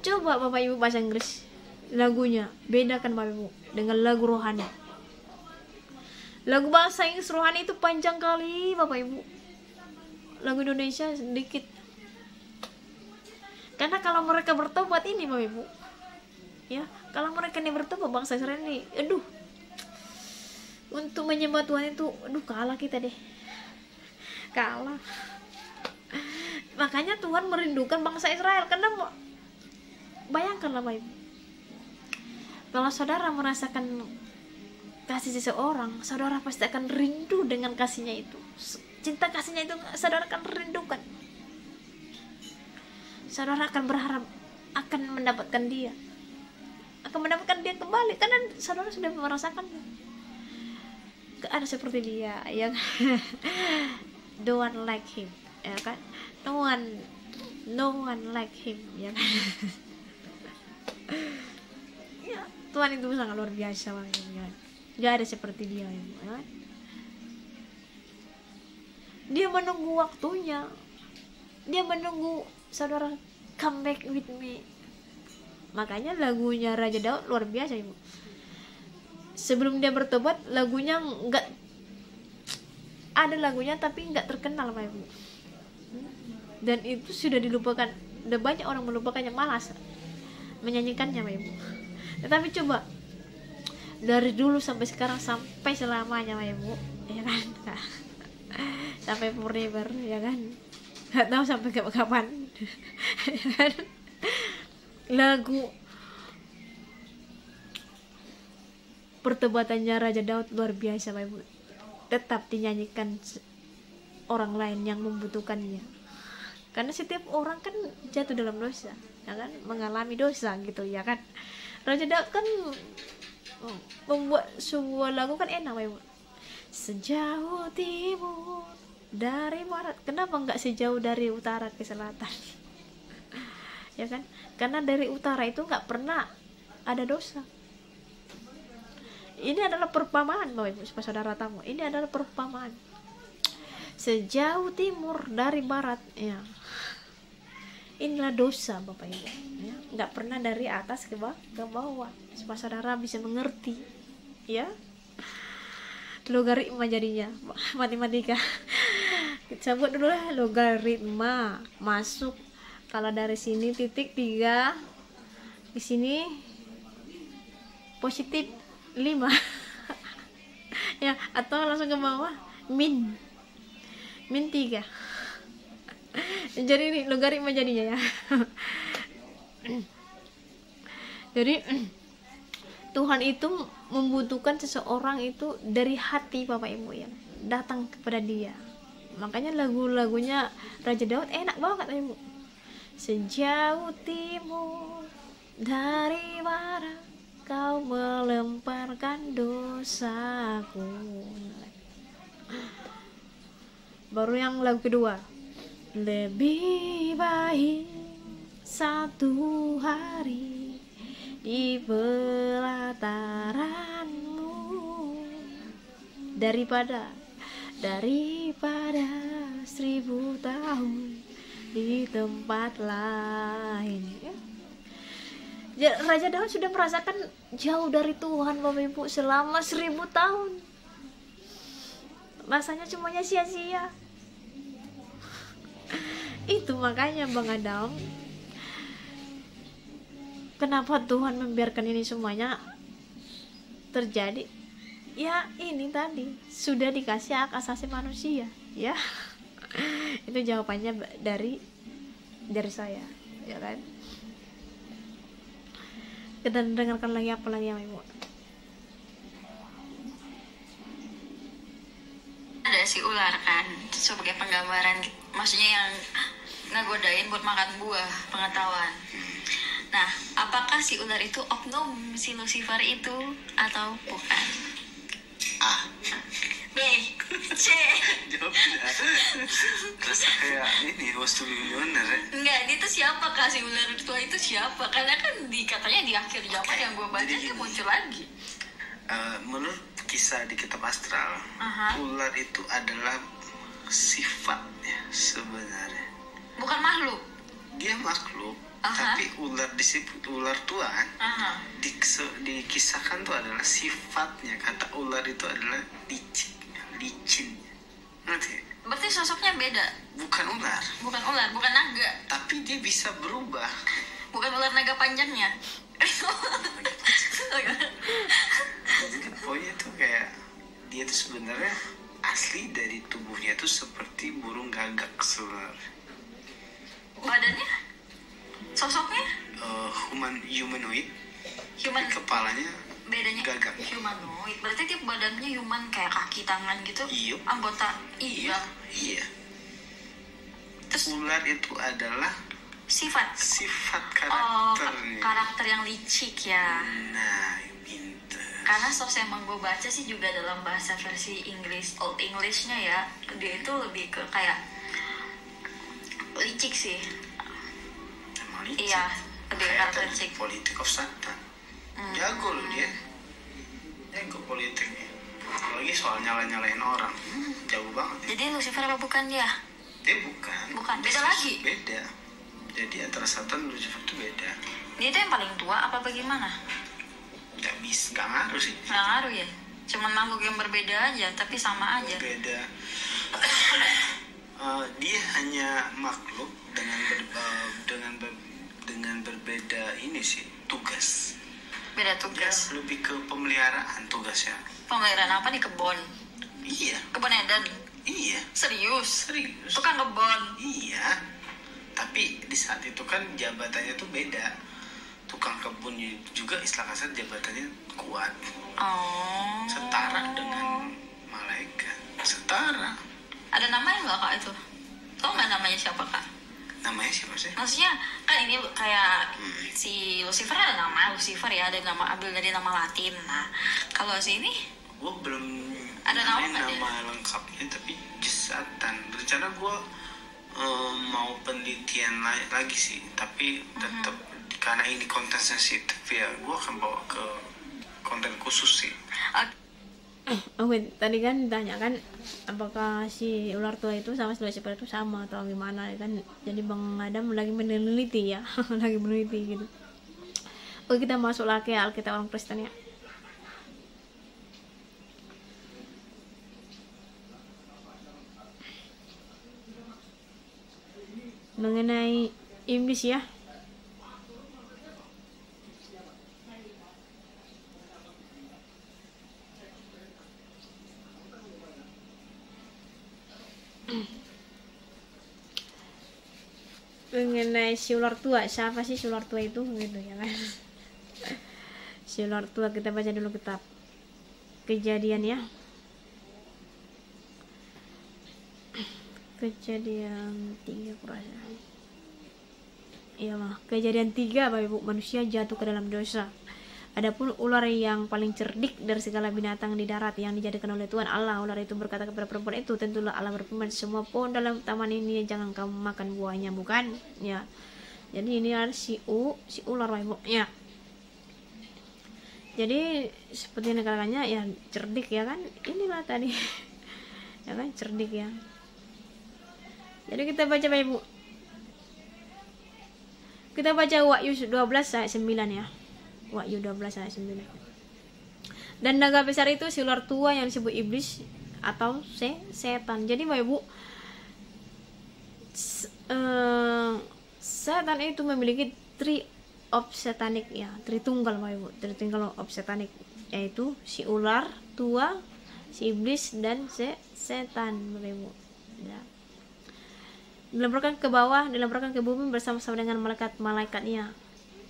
Coba Bapak Ibu bahasa Inggris lagunya, bedakan Bapak Ibu dengan lagu rohani. Lagu bahasa Inggris rohani itu panjang kali Bapak Ibu, lagu Indonesia sedikit. Karena kalau mereka bertobat ini Bapak Ibu, ya, kalau mereka ini bertobat, bangsa Israel ini, untuk menyembah Tuhan itu, kalah kita deh, kalah. Makanya Tuhan merindukan bangsa Israel, karena bayangkanlah Bapak Ibu, kalau saudara merasakan kasih seseorang, saudara pasti akan rindu dengan kasihnya itu. Cinta kasihnya itu saudara akan rindukan. Saudara akan berharap akan mendapatkan dia, kembali, karena saudara sudah merasakannya. Ada seperti dia yang no one like him, ya kan? No one like him, ya kan? Ya, Tuhan itu sangat luar biasa Bang, ya. Gak ada seperti dia, ya kan? Dia menunggu waktunya, dia menunggu saudara come back with me. Makanya lagunya Raja Daud luar biasa Ibu. Sebelum dia bertobat, lagunya enggak ada lagunya tapi enggak terkenal Pak Ibu. Dan itu sudah dilupakan, udah banyak orang melupakannya, malas menyanyikannya Pak Ibu. Tetapi coba dari dulu sampai sekarang, sampai selamanya Pak Ibu, ya kan? Sampai forever, ya kan? Nggak tahu sampai kapan. Ya kan? Lagu pertobatannya Raja Daud luar biasa Pak Ibu, tetap dinyanyikan orang lain yang membutuhkannya, karena setiap orang kan jatuh dalam dosa, ya kan, mengalami dosa gitu, ya kan. Raja Daud kan membuat sebuah lagu kan enak Pak Ibu, sejauh timur dari barat, kenapa nggak sejauh dari utara ke selatan? Ya kan, karena dari utara itu nggak pernah ada dosa. Ini adalah perumpamaan Bapak Ibu, supaya saudara tahu, ini adalah perumpamaan. Sejauh timur dari barat, ya, inilah dosa Bapak Ibu ya. Nggak pernah dari atas ke bawah supaya saudara bisa mengerti ya. Logaritma jadinya matematika. Kita buat dulu lah logaritma. Masuk kalau dari sini titik 3, di sini positif 5 ya, atau langsung ke bawah min 3. Jadi ini logaritma jadinya ya. Jadi Tuhan itu membutuhkan seseorang itu dari hati Bapak Ibu ya, datang kepada Dia. Makanya lagu-lagunya Raja Daud enak banget Ibu. Sejauh timur dari barat kau melemparkan dosaku. Baru yang lagu kedua, lebih baik satu hari di pelataranmu daripada 1000 tahun di tempat lain ya. Raja Daud sudah merasakan jauh dari Tuhan Bapak Ibu selama 1000 tahun. Rasanya semuanya sia-sia. Itu makanya Bang Adam, kenapa Tuhan membiarkan ini semuanya terjadi? Ya ini tadi sudah dikasih hak asasi manusia ya. Itu jawabannya dari saya ya kan. Kita dengarkan lagi apa lagi ya Ibu. Ada si ular kan sebagai penggambaran, maksudnya yang ngegodain buat makan buah pengetahuan. Nah, apakah si ular itu oknum si Lucifer itu atau bukan? A. B. C. Jawabnya terasa kayak ini wastu bener ya. Enggak, dia tuh siapa kah si ular tua itu siapa? Karena kan katanya di akhir jawaban yang gue baca dia muncul lagi. Menurut kisah di kitab astral, ular itu adalah sifatnya sebenarnya. Bukan makhluk. Dia makhluk, tapi ular disebut ular Tuhan. Dikisahkan tuh adalah sifatnya. Kata ular itu adalah licin. Ngerti? Berarti sosoknya beda. Bukan ular, bukan naga. tapi dia bisa berubah. Bukan ular naga panjangnya. Jadi pokoknya tuh kayak dia tuh sebenarnya asli dari tubuhnya tuh seperti burung gagak sebenarnya. Badannya? Sosoknya? Humanoid. Human. Kepalanya Bedanya gagak. humanoid. Berarti dia badannya human kayak kaki tangan gitu. Iya. Anggota. Iya. Terus Ular itu adalah sifat karakternya. Karakter yang licik ya. Nah, pinter. Karena emang gue baca sih juga dalam bahasa versi Inggris, Old Englishnya ya, dia itu lebih ke kayak licik sih. Emang licik. Iya, lebih kayak karakter licik. Politik of Satan. Jago loh dia. Jago politiknya. Apalagi soal nyalain orang. Jauh banget. Jadi Lucifer apa bukan dia? Dia bukan. Beda lagi. Beda. Jadi antara Satan dan Lucifer itu beda. Dia itu yang paling tua apa bagaimana? Nggak ngaruh sih. Nggak ngaruh ya. Cuman makhluk yang berbeda aja, tapi sama aja. Beda. Dia hanya makhluk dengan berbeda ini sih tugas. Beda tugas. Dia lebih ke pemeliharaan tugasnya. Pemeliharaan apa nih, kebon? Iya. Kebon Eden. Iya. Serius. Tukang kebon. Iya. Tapi di saat itu kan jabatannya tuh beda. Tukang kebunnya juga istilah kasar jabatannya kuat. Oh. Setara dengan malaikat. Setara. Ada namanya nggak kak itu? Tau nggak namanya siapa kak? Namanya siapa sih? Maksudnya kan ini kayak si Lucifer ada nama Lucifer ya, ada nama ambil dari nama Latin. Nah kalau si ini? Gue belum ada nama lengkapnya, tapi Satan. Rencana gue mau penelitian lagi sih, tapi tetap karena ini konten sensitif ya, gue akan bawa ke konten khusus sih. Oke, tadi kan ditanya kan apakah si ular tua itu sama si Lucifer itu sama atau gimana ya kan. Jadi Bang Adam lagi meneliti ya. Lagi meneliti gitu. Oke, kita masuk lagi ke Alkitab orang Kristen ya. Mengenai iblis ya. Mengenai si ular tua, siapa sih si ular tua itu gitu ya kan. Si ular tua, kita baca dulu kitab Kejadian ya. Kejadian 3 kurasa. Iyalah, Kejadian 3 Bapak Ibu, manusia jatuh ke dalam dosa. Adapun ular yang paling cerdik dari segala binatang di darat yang dijadikan oleh Tuhan Allah, ular itu berkata kepada perempuan itu, tentulah Allah berfirman, semua pohon dalam taman ini jangan kamu makan buahnya, bukan? Ya. Jadi ini ada si ular Bapak Ibu. Ya. Jadi seperti yang dikatakannya ya cerdik ya kan. Inilah tadi. Ya kan cerdik ya. Jadi kita baca Bapak Ibu. Kita baca Wahyu 12 ayat 9 ya. Wahyu 12 ayat 9. Dan naga besar itu si ular tua yang disebut iblis atau setan. Jadi Bapak Ibu, setan itu memiliki three of satanic ya, tritunggal Bapak Ibu, tritunggal of satanic, yaitu si ular tua, si iblis dan setan Bapak Ibu. Ya. Dilemparkan ke bawah, dilemparkan ke bumi bersama-sama dengan malaikat-malaikatnya.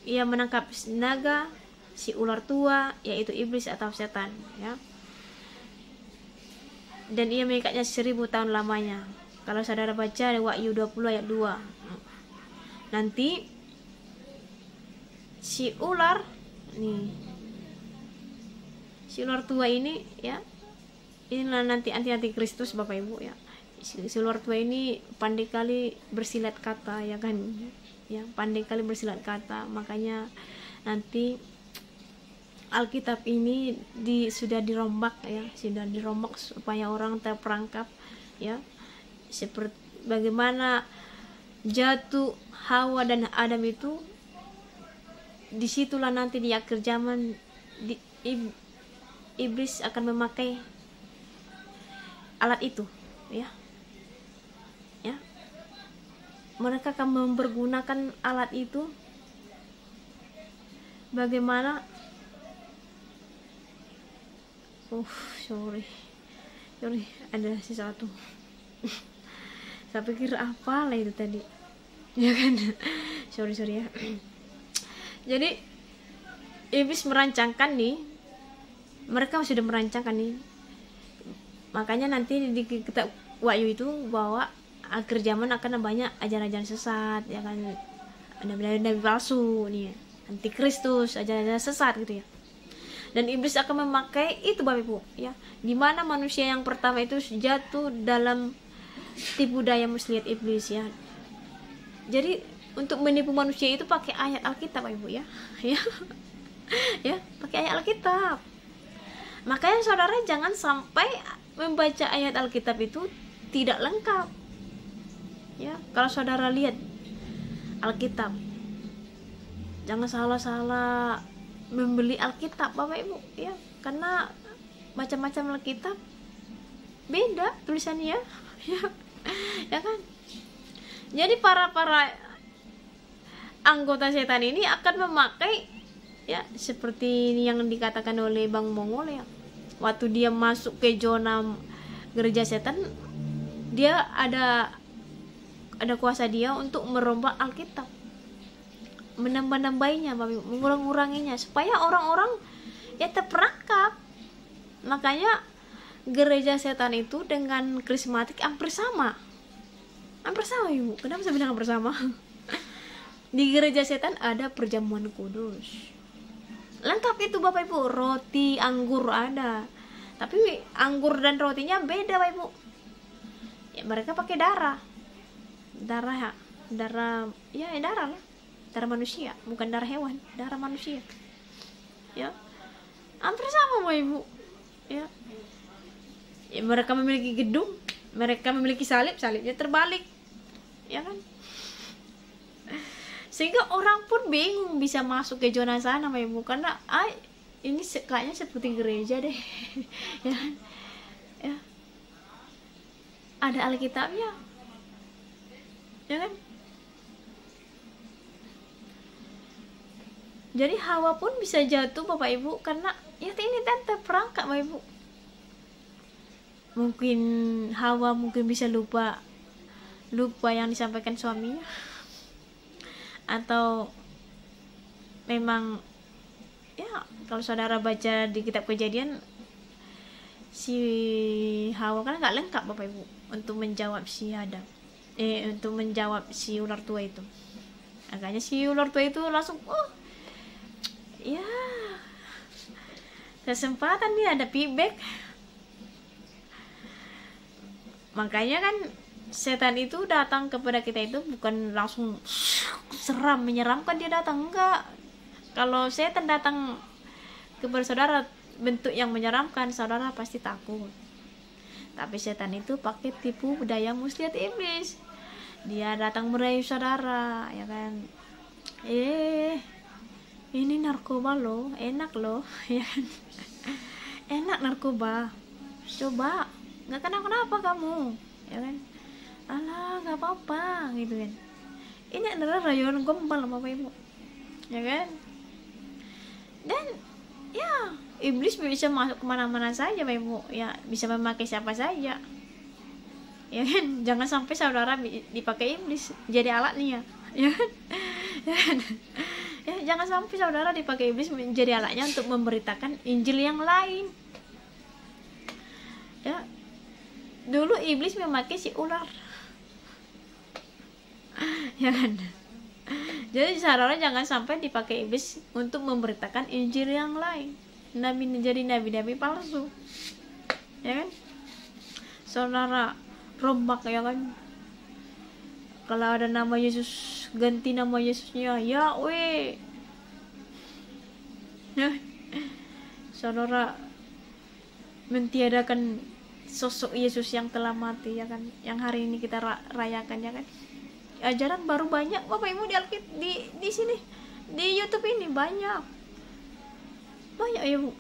Ia menangkap naga, si ular tua, yaitu iblis atau setan ya. Dan ia mengikatnya 1000 tahun lamanya. Kalau saudara baca di Wahyu 20 ayat 2. Nanti si ular nih, si ular tua ini ya, inilah nanti anti Kristus Bapak Ibu ya. Si ular tua ini pandai kali bersilat kata ya kan. Ya, pandai kali bersilat kata, makanya nanti Alkitab ini sudah dirombak ya, sudah dirombak supaya orang terperangkap ya, seperti bagaimana jatuh Hawa dan Adam itu, disitulah nanti di akhir zaman iblis akan memakai alat itu ya. Mereka akan mempergunakan alat itu bagaimana sorry ada sesuatu. Saya pikir apa lah itu tadi ya kan. sorry ya. Jadi iblis merancangkan nih, mereka sudah merancangkan nih, makanya nanti di kitab Wahyu itu bahwa akhir zaman akan banyak ajaran-ajaran sesat ya kan, ada nabi palsu nih, antikristus, ajaran-ajaran sesat gitu ya. Dan iblis akan memakai itu Bapak Ibu ya, dimana manusia yang pertama itu jatuh dalam tipu daya muslihat iblis ya. Jadi untuk menipu manusia itu pakai ayat Alkitab Bapak Ibu ya. Ya, pakai ayat Alkitab. Makanya saudara jangan sampai membaca ayat Alkitab itu tidak lengkap. Ya, kalau saudara lihat Alkitab, jangan salah-salah membeli Alkitab Bapak Ibu ya, karena macam-macam Alkitab beda tulisannya ya. Ya kan? Jadi para anggota setan ini akan memakai ya seperti yang dikatakan oleh Bang Mongol ya. Waktu dia masuk ke zona gereja setan, dia ada kuasa dia untuk merombak Alkitab, menambah-nambahinya, mengurang-uranginya supaya orang-orang ya terperangkap. Makanya gereja setan itu dengan karismatik hampir sama Ibu. Kenapa saya bilang hampir sama? Di gereja setan ada perjamuan kudus, lengkap itu Bapak Ibu, roti anggur ada, tapi anggur dan rotinya beda Bapak Ibu ya. Mereka pakai darah lah, darah manusia, bukan darah hewan, darah manusia ya. Hampir sama Bapak Ibu ya. Ya, mereka memiliki gedung, mereka memiliki salib, salibnya terbalik, ya kan? Sehingga orang pun bingung bisa masuk ke zona sana, Bapak Ibu, karena ini kayaknya seperti gereja deh. Ya kan? Ya. Ada Alkitabnya, ya kan? Jadi Hawa pun bisa jatuh, Bapak Ibu, karena ya ini terperangkap, Bapak Ibu. Mungkin Hawa mungkin bisa lupa yang disampaikan suaminya, atau memang ya kalau saudara baca di kitab Kejadian, si Hawa kan nggak lengkap, Bapak Ibu, untuk menjawab si Adam, untuk menjawab si ular tua itu. Agaknya si ular tua itu langsung, ya kesempatan nih, ada feedback. Makanya kan setan itu datang kepada kita itu bukan langsung seram, menyeramkan dia datang, enggak. Kalau setan datang kepada saudara bentuk yang menyeramkan, saudara pasti takut. Tapi setan itu pakai tipu daya muslihat iblis. Dia datang merayu saudara, ya kan? Ini narkoba loh, enak loh, ya kan? Enak narkoba, coba, nggak kenapa-kenapa kamu, ya kan? Alah, nggak apa-apa, gitu kan? Ini adalah rayuan gombal, Bapak Ibu, ya kan? Dan ya iblis bisa masuk kemana-mana saja, Bapak Ibu, ya bisa memakai siapa saja, ya kan? Jangan sampai saudara dipakai iblis jadi alatnya, ya kan? Ya kan? Ya, jangan sampai saudara dipakai iblis menjadi alatnya untuk memberitakan Injil yang lain. Ya, dulu iblis memakai si ular, ya kan? Jadi saudara jangan sampai dipakai iblis untuk memberitakan Injil yang lain, jadi nabi-nabi palsu, ya kan? Saudara rombak, ya kan? Kalau ada nama Yesus, ganti nama Yesusnya Yahweh. Saudara mentiadakan sosok Yesus yang telah mati, ya kan? Yang hari ini kita rayakan, ya kan? Ajaran baru banyak, Bapak Ibu, di sini, di YouTube ini banyak, ya Bu.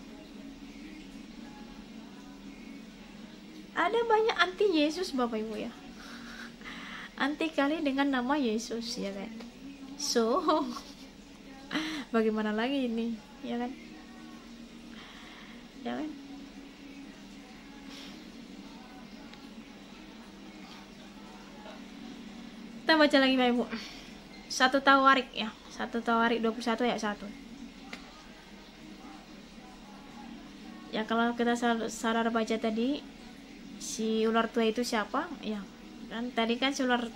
Ada banyak anti Yesus, Bapak Ibu, ya. Anti kali dengan nama Yesus, ya kan? So bagaimana lagi ini, ya kan? Ya kan? Kita baca lagi, Bapak Ibu. 1 Tawarik, ya. 1 Tawarik 21 ayat 1. Ya, kalau kita saudara baca tadi, si ular tua itu siapa? Ya, kan tadi kan si ular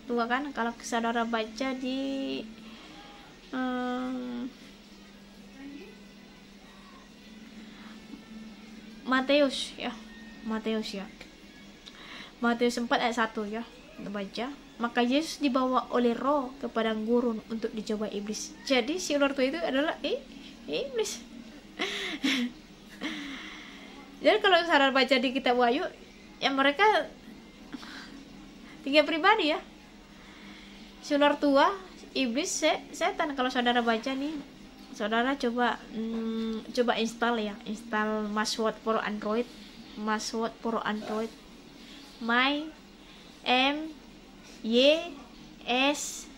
tua kan, kalau saudara baca di Matius, ya. Matius 4 ayat 1, ya. Kita baca. Maka Yesus dibawa oleh Roh ke padang gurun untuk dicoba iblis. Jadi si ular tua itu adalah iblis. Jadi kalau saudara baca di kitab Wahyu, ya mereka 3 pribadi, ya. Si ular tua, iblis, setan. Kalau saudara baca nih, saudara coba install, ya. Install Masword for Android. Masword for Android. My M Y S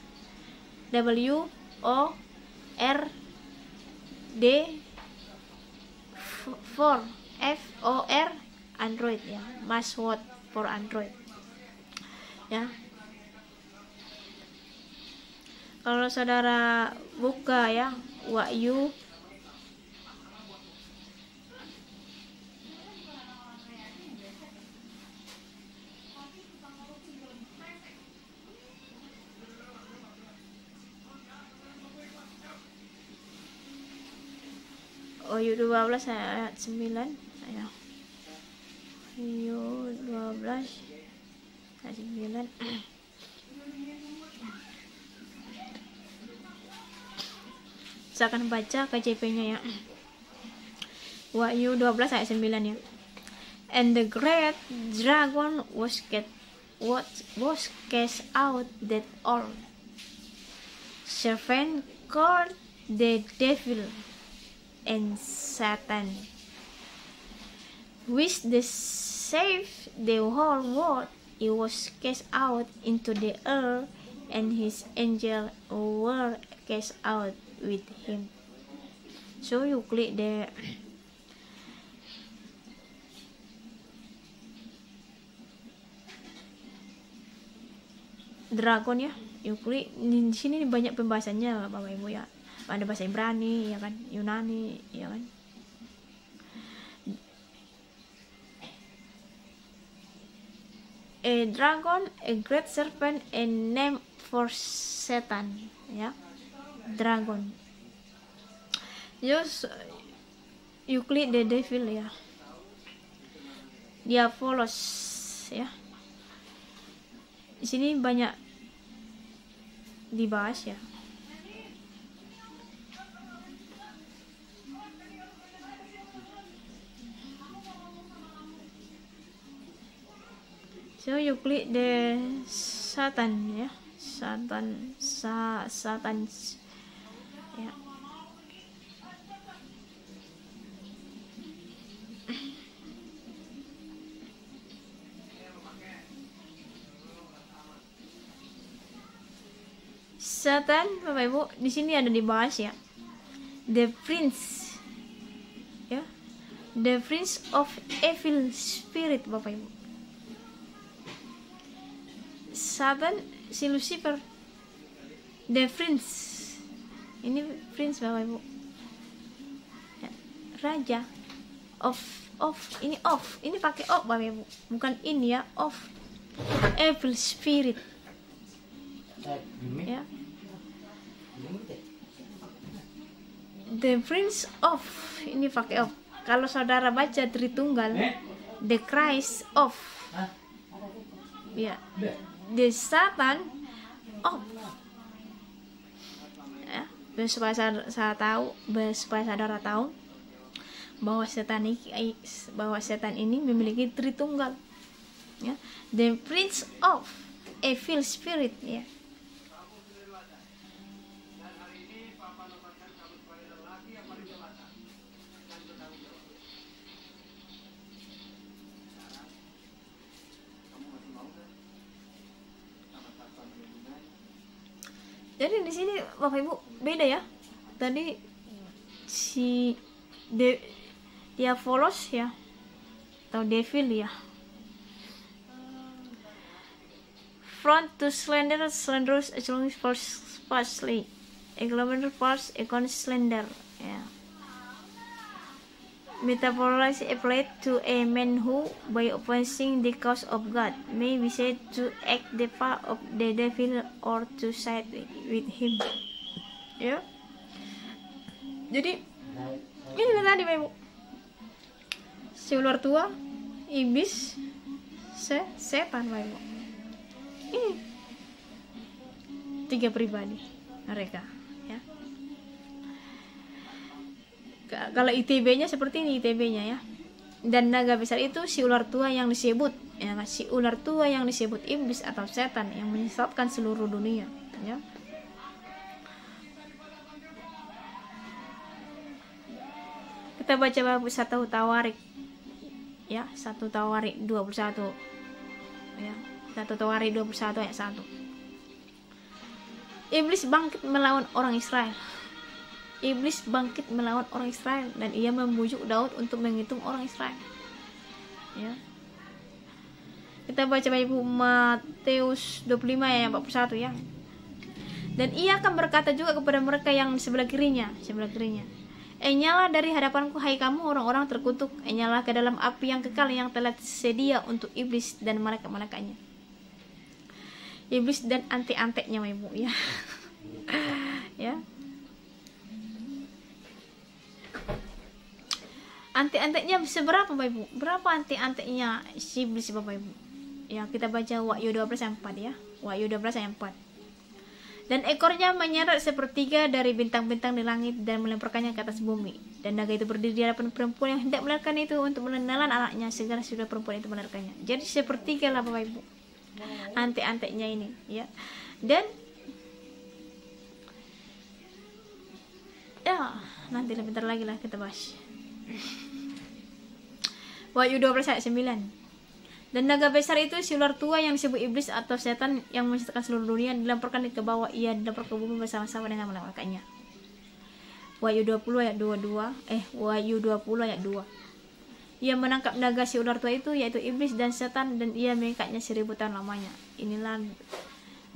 W O R D for FOR Android, ya. Masword for Android, ya. Kalau saudara buka, ya, Wahyu Wahyu 12 ayat 9, ayo. Wahyu 12 ayat 9. Saya akan baca KJP-nya, ya. Wahyu 12 ayat 9 ya. And the great dragon was cast out, that old serpent called the devil and Satan, which deceived the whole world. He was cast out into the earth, and his angels were cast out with him. So you click the dragon ya, you klik di sini banyak pembahasannya Bapak Ibu ya. Ada bahasa Ibrani ya kan, Yunani ya kan. A dragon, a great serpent, a name for Satan ya. Dragon. Just you klik the devil ya. Diabolos ya. Di sini banyak dibahas ya. So you click the Satan ya, Satan ya. Satan, Bapak Ibu, di sini ada dibahas ya. The prince, ya, the prince of evil spirit, Bapak Ibu. Satan, si Lucifer, the prince. Ini prince, Bapak Ibu. Ya, raja of ini of, ini pakai of, Bapak Ibu, bukan in ya, of evil spirit. Ya. The Prince of, ini pakai of. Kalau saudara baca Tritunggal, the Christ of, ya, the Satan of, ya, supaya saudara tahu bahwa setan ini memiliki Tritunggal, ya, the Prince of evil spirit, ya. Jadi di sini Bapak Ibu beda ya. Tadi si Diabolos ya, atau devil ya. Front to slanderous, partially, a global parts, a slender, ya. Metaphorically applied to a man who, by opposing the cause of God, may be said to act the part of the devil or to side with him. Ya. Jadi ini tadi Bapak Ibu. Si ular tua, iblis, setan Bapak Ibu. Ini 3 pribadi mereka. Kalau ITB-nya seperti ini ITB-nya ya. Dan naga besar itu si ular tua yang disebut ya, si ular tua yang disebut iblis atau setan yang menyesatkan seluruh dunia ya. Kita baca bab 1 Tawarik ya, 1 Tawarik 21 ya, 1 Tawarik 21 ayat 1. Iblis bangkit melawan orang Israel. Iblis bangkit melawan orang Israel dan ia membujuk Daud untuk menghitung orang Israel. Ya. Kita baca Ibu Matius 25 ayat 41 ya. Dan ia akan berkata juga kepada mereka yang sebelah kirinya. Nyala dari hadapanku hai kamu orang-orang terkutuk, nyala ke dalam api yang kekal yang telah sedia untuk iblis dan malaikat-malaikatnya. Iblis dan antek-anteknya Ibu ya. Ya. Antek-anteknya seberapa Bapak Ibu? Berapa antek-anteknya si iblis Bapak Ibu? Ya, kita baca Wahyu 12 ayat 4 ya. Wahyu 12 ayat 4. Dan ekornya menyeret sepertiga dari bintang-bintang di langit dan melemparkannya ke atas bumi. Dan naga itu berdiri di hadapan perempuan yang hendak melahirkan itu untuk menelan anaknya. Segera sudah perempuan itu melahirkannya. Jadi sepertiga lah Bapak Ibu, antek-anteknya ini, ya. Dan ya nanti bentar lagi lah kita bahas. Wahyu 12 ayat 9. Dan naga besar itu si ular tua yang disebut iblis atau setan yang menyesatkan seluruh dunia dilemparkan ke bawah, ia dilemparkan ke bumi bersama-sama dengan malaikat-Nya. Wahyu 20 ayat 22. Wahyu 20 ayat 2. Ia menangkap naga si ular tua itu, yaitu iblis dan setan, dan ia mengikatnya 1000 tahun lamanya. Inilah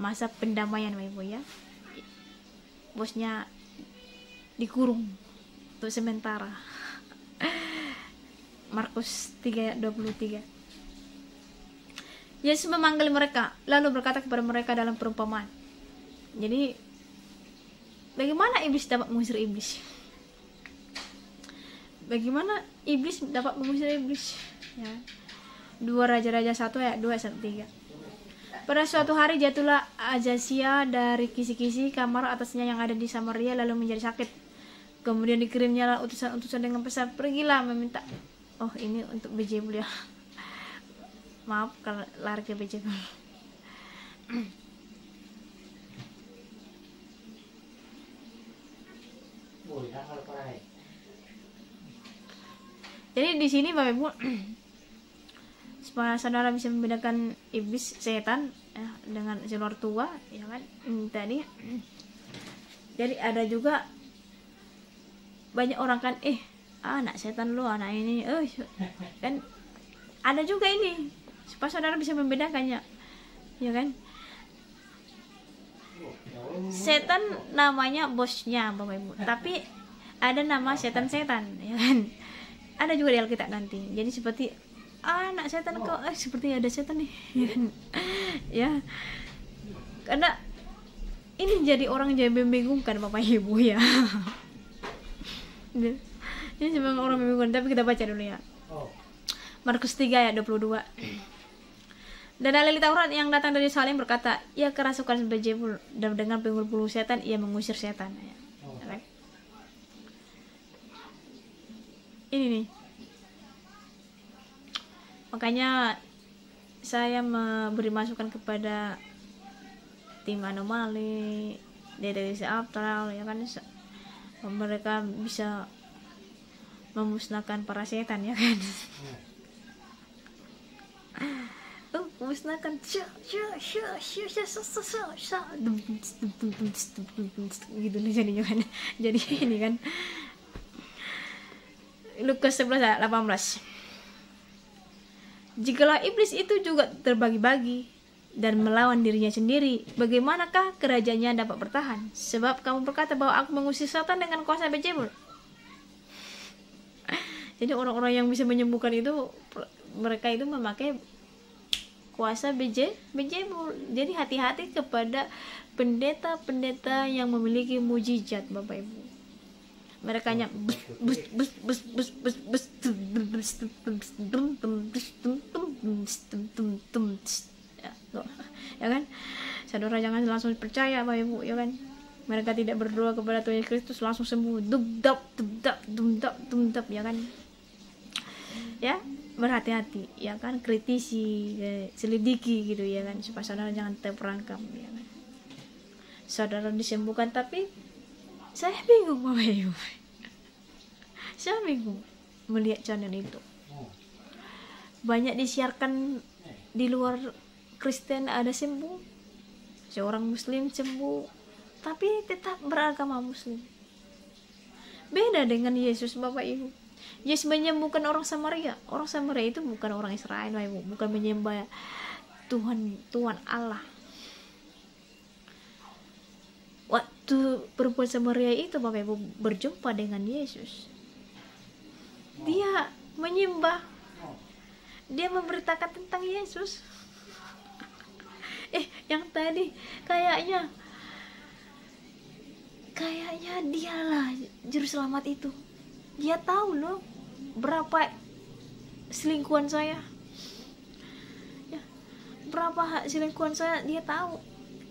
masa pendamaian Bapak Ibu, ya. Bosnya dikurung untuk sementara. Markus 3 ayat 23. Yesus memanggil mereka, lalu berkata kepada mereka dalam perumpamaan. Jadi, bagaimana iblis dapat mengusir iblis? Bagaimana iblis dapat mengusir iblis? Ya. 2 Raja-Raja 1 ayat 2 ayat 3. Pada suatu hari jatuhlah Azasia dari kisi-kisi kamar atasnya yang ada di Samaria lalu menjadi sakit. Kemudian dikirimnya utusan-utusan dengan pesan, pergilah meminta. Oh, ini untuk Beelzebul ya. Maaf kalau lari ke Beelzebul. Jadi di sini Bapak Ibu, supaya saudara bisa membedakan iblis, setan, ya, dengan si ular tua, ya kan? Tadi. Jadi ada juga banyak orang kan, anak setan lo, anak ini, kan ada juga ini, supaya saudara bisa membedakannya, ya kan? Setan namanya bosnya Bapak Ibu, tapi ada nama setan-setan, ya kan? Ada juga di Alkitab nanti. Jadi seperti anak setan kok, seperti ada setan nih, ya kan? Ya, karena ini jadi orang jadi membingungkan Bapak Ibu, ya. Ini sebenarnya orang membingungkan, tapi kita baca dulu ya. Markus 3 ayat 22. Dan ahli Taurat yang datang dari Salim berkata, ia kerasukan Beelzebul, dan dengan penghulu setan ia mengusir setan. Ya. Ini nih. Makanya saya memberi masukan kepada tim anomali, deteksi astral, ya kan, mereka bisa memusnahkan para setan, ya kan. Memusnahkan gitu jadinya kan. Jadi ini kan Lukas 11 ayat 18. Jikalau iblis itu juga terbagi-bagi dan melawan dirinya sendiri, bagaimanakah kerajaannya dapat bertahan? Sebab kamu berkata bahwa aku mengusir setan dengan kuasa Beelzebul. Jadi orang-orang yang bisa menyembuhkan itu, mereka itu memakai kuasa Beelzebul. Jadi hati-hati kepada pendeta-pendeta yang memiliki mujizat Bapak Ibu. Mereka hanya ya kan, saudara jangan langsung percaya Bapak Ibu, ya kan. Mereka tidak berdoa kepada Tuhan Yesus Kristus langsung sembuh, dum-dap, ya kan. Ya, berhati-hati, ya kan, kritisi, selidiki gitu, ya kan, supaya saudara jangan terperangkap, ya kan. Saudara disembuhkan tapi saya bingung Bapak Ibu. Saya bingung melihat channel itu. Banyak disiarkan di luar Kristen ada sembuh, seorang Muslim sembuh, tapi tetap beragama Muslim. Beda dengan Yesus Bapak Ibu. Yesus menyembuhkan orang Samaria. Orang Samaria itu bukan orang Israel Bapak Ibu, bukan menyembah Tuhan Allah. Waktu perempuan Samaria itu Bapak Ibu berjumpa dengan Yesus, dia menyembah, dia memberitakan tentang Yesus. Yang tadi kayaknya dialah juru selamat itu. Dia tahu loh berapa selingkuhan saya, ya, berapa selingkuhan saya, dia tahu.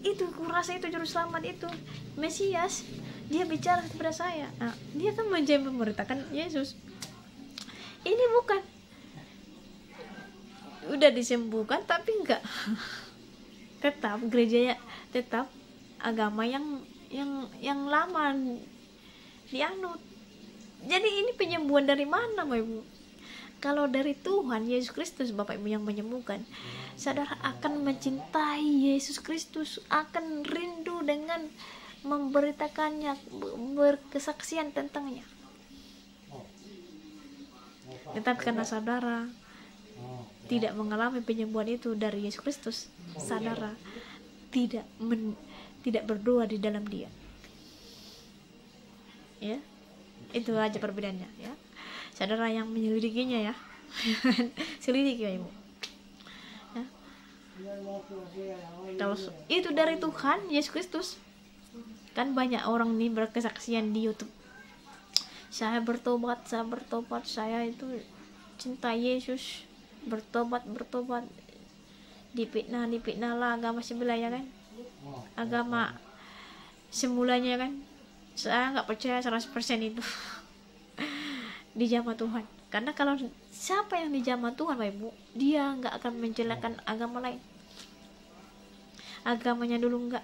itu kurasa itu juru selamat itu Mesias, dia bicara kepada saya. Nah, dia kan memberitakan Yesus. Ini bukan udah disembuhkan tapi enggak tetap gerejanya, tetap agama yang lama dianut. Jadi ini penyembuhan dari mana Bapak Ibu? Kalau dari Tuhan Yesus Kristus Bapak Ibu yang menyembuhkan, saudara akan mencintai Yesus Kristus, akan rindu dengan memberitakannya, berkesaksian tentangnya. Tetapi karena saudara tidak mengalami penyembuhan itu dari Yesus Kristus, saudara tidak berdoa di dalam Dia. Ya, itu aja perbedaannya ya. Saudara yang menyelidikinya ya, selidiki ya Ibu. Ya. Kalau itu dari Tuhan Yesus Kristus, kan banyak orang nih berkesaksian di YouTube. Saya bertobat, saya itu cinta Yesus, bertobat, dipitnah lah agama sebelah ya kan, agama semulanya kan. Saya nggak percaya 100% itu dijamah Tuhan, karena kalau siapa yang dijamah Tuhan Bapak Ibu, dia nggak akan menjelekkan agama lain, agamanya dulu nggak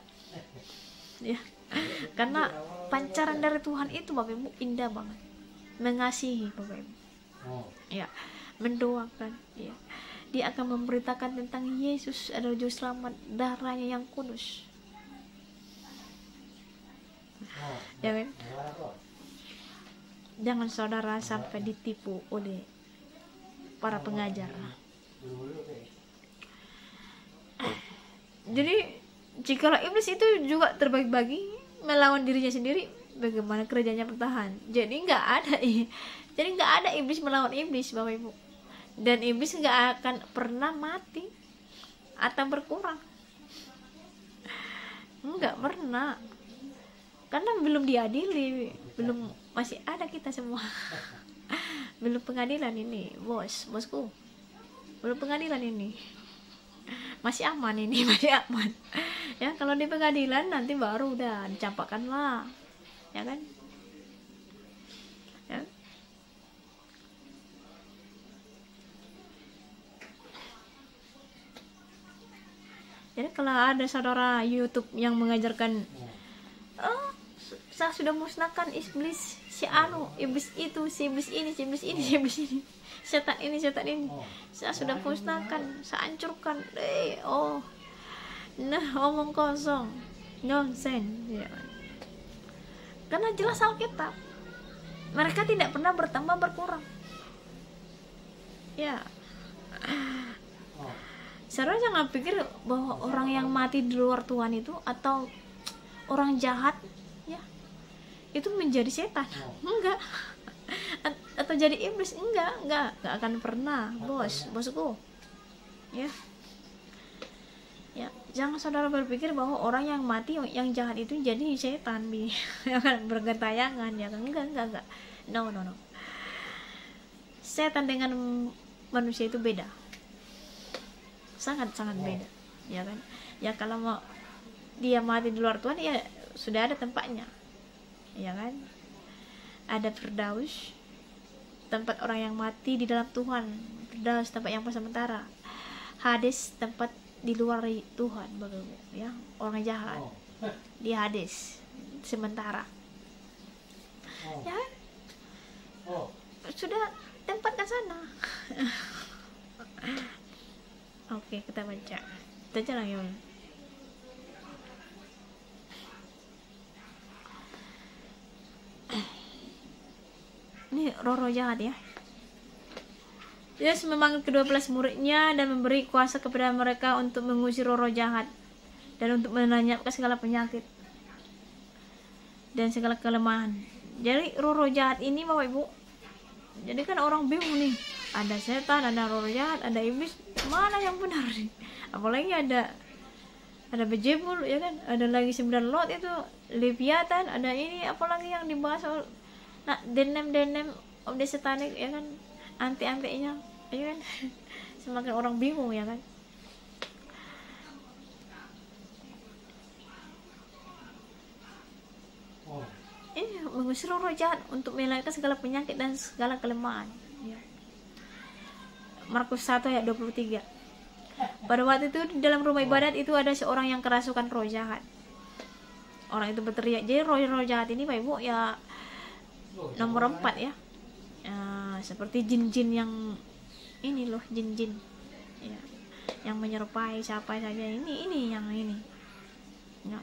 ya, karena pancaran dari Tuhan itu Bapak Ibu indah banget, mengasihi Bapak Ibu ya, mendoakan ya. Dia akan memberitakan tentang Yesus adalah juru selamat, darahnya yang kudus ya kan. Jangan saudara sampai ditipu oleh para pengajar. Jadi jikalau iblis itu juga terbagi-bagi melawan dirinya sendiri, bagaimana kerjanya bertahan? Jadi nggak ada iblis melawan iblis Bapak Ibu, dan iblis nggak akan pernah mati atau berkurang, nggak pernah, karena belum diadili, masih ada kita semua. Belum pengadilan ini bosku, belum pengadilan ini, masih aman ini, masih aman ya. Kalau di pengadilan nanti baru udah dicampakkan lah ya kan ya. Jadi kalau ada saudara YouTube yang mengajarkan saya sudah musnahkan iblis si iblis itu, si iblis ini, setan ini, saya sudah musnahkan, saya hancurkan. Omong kosong, nonsen ya. Karena jelas Alkitab, mereka tidak pernah bertambah berkurang ya. Saudara jangan pikir bahwa orang yang mati di luar Tuhan itu atau orang jahat ya itu menjadi setan, enggak, atau jadi iblis, enggak akan pernah bosku ya. Jangan saudara berpikir bahwa orang yang mati yang jahat itu jadi setan yang bergentayangan ya kan, enggak, no. Setan dengan manusia itu beda, sangat beda ya kan ya. Kalau mau dia mati di luar Tuhan ya sudah ada tempatnya ya kan, ada Firdaus, tempat orang yang mati di dalam Tuhan, Firdaus tempat yang sementara, Hades tempat di luar Tuhan Bapak ya, orang jahat di Hades sementara ya kan? Sudah tempatkan sana. Oke, kita baca jalan ya. Ini roh jahat ya. Yesus memanggil ke-12 muridnya dan memberi kuasa kepada mereka untuk mengusir roh jahat dan untuk melenyapkan segala penyakit dan segala kelemahan. Jadi roh jahat ini Bapak Ibu, jadi kan orang bingung nih, ada setan, ada roh jahat, ada iblis, mana yang benar nih? Apalagi ada Bejebul ya kan, ada lagi 9 lot itu, Leviathan, ada ini apalagi yang dibahas denem of the satanic ya kan, anti-antinya ya kan. Semakin orang bingung ya kan. mengusir roh jahat, untuk menghilangkan segala penyakit dan segala kelemahan, ya. Markus 1 ayat 23. Pada waktu itu di dalam rumah ibadat itu ada seorang yang kerasukan roh jahat. Orang itu berteriak. Jadi roh jahat ini Pak Ibu ya nomor 4 ya. Seperti jin-jin yang ini loh, jin-jin ya, yang menyerupai siapa saja, ini yang ini ya.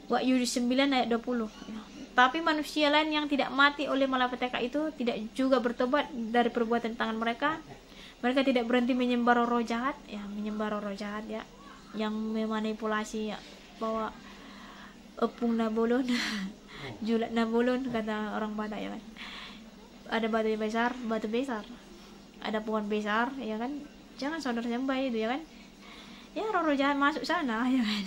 Wahyu 9 ayat 20 ya. Tapi manusia lain yang tidak mati oleh malapetaka itu tidak juga bertobat dari perbuatan tangan mereka. Mereka tidak berhenti menyembah roh jahat ya, menyembah roh jahat ya, yang memanipulasi ya, bahwa epung nabolon julat nabolon kata orang Batak ya kan. Ada batu besar, ada pohon besar ya kan, jangan saudara sembah itu ya kan, ya roh jahat masuk sana ya kan.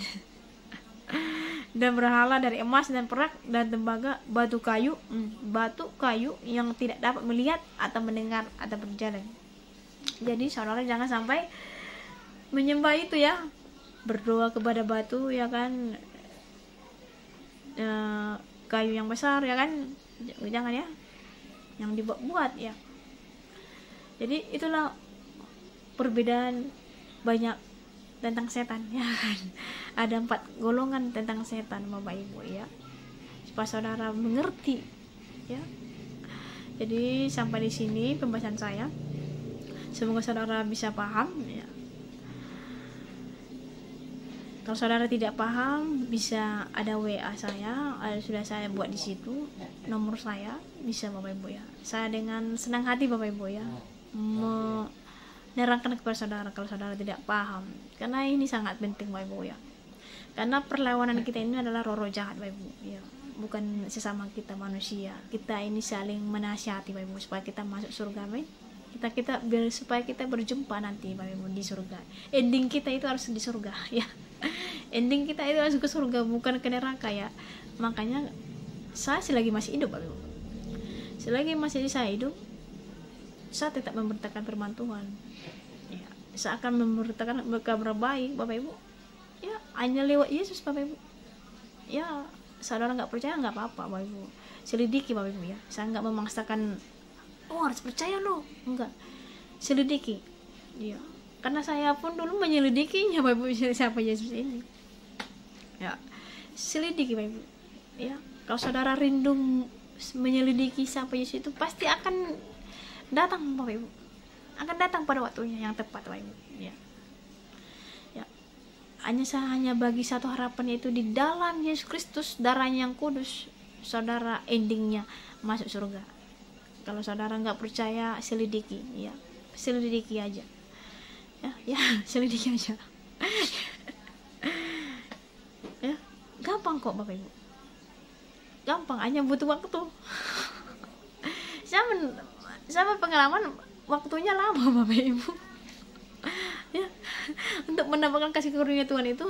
Dan berhala dari emas dan perak dan tembaga, batu kayu yang tidak dapat melihat atau mendengar atau berjalan. Jadi saudara jangan sampai menyembah itu ya, berdoa kepada batu ya kan, kayu yang besar ya kan, jangan ya, yang dibuat-buat ya. Jadi itulah perbedaan banyak tentang setan ya kan. Ada 4 golongan tentang setan Bapak Ibu ya, supaya saudara mengerti ya. Jadi sampai di sini pembahasan saya, semoga saudara bisa paham ya. Kalau saudara tidak paham, bisa ada WA saya, sudah saya buat di situ nomor saya, bisa Bapak Ibu ya. Saya dengan senang hati Bapak Ibu ya menerangkan kepada saudara kalau saudara tidak paham, karena ini sangat penting Bapak Ibu ya. Karena perlawanan kita ini adalah roh jahat Bapak Ibu ya, bukan sesama kita manusia. Kita ini saling menasihati Bapak Ibu supaya kita masuk surga, kita supaya kita berjumpa nanti Bapak Ibu di surga. Ending kita itu harus di surga ya. Ending kita itu harus ke surga, bukan ke neraka ya. Makanya saya selagi masih hidup Bapak Ibu, selagi masih saya hidup, saya tetap memberitakan firman Tuhan ya. Saya akan memberitakan kabar baik Bapak Ibu ya, hanya lewat Yesus Bapak Ibu ya. Saudara nggak percaya nggak apa-apa Bapak Ibu, selidiki Bapak Ibu ya. Saya nggak memaksakan harus percaya loh, enggak, selidiki ya. Karena saya pun dulu menyelidikinya Bapak Ibu, siapa Yesus ini ya, selidiki Bapak Ibu ya. Kalau saudara rindu menyelidiki siapa Yesus itu, pasti akan datang Bapak Ibu, akan datang pada waktunya yang tepat Bapak Ibu ya. Hanya bagi satu harapan, yaitu di dalam Yesus Kristus, darahnya yang kudus, saudara endingnya masuk surga. Kalau saudara nggak percaya, selidiki ya, selidiki aja ya, selidiki aja ya, gampang kok Bapak Ibu, gampang, hanya butuh waktu. Sama pengalaman waktunya lama Bapak Ibu ya, untuk mendapatkan kasih karunia Tuhan itu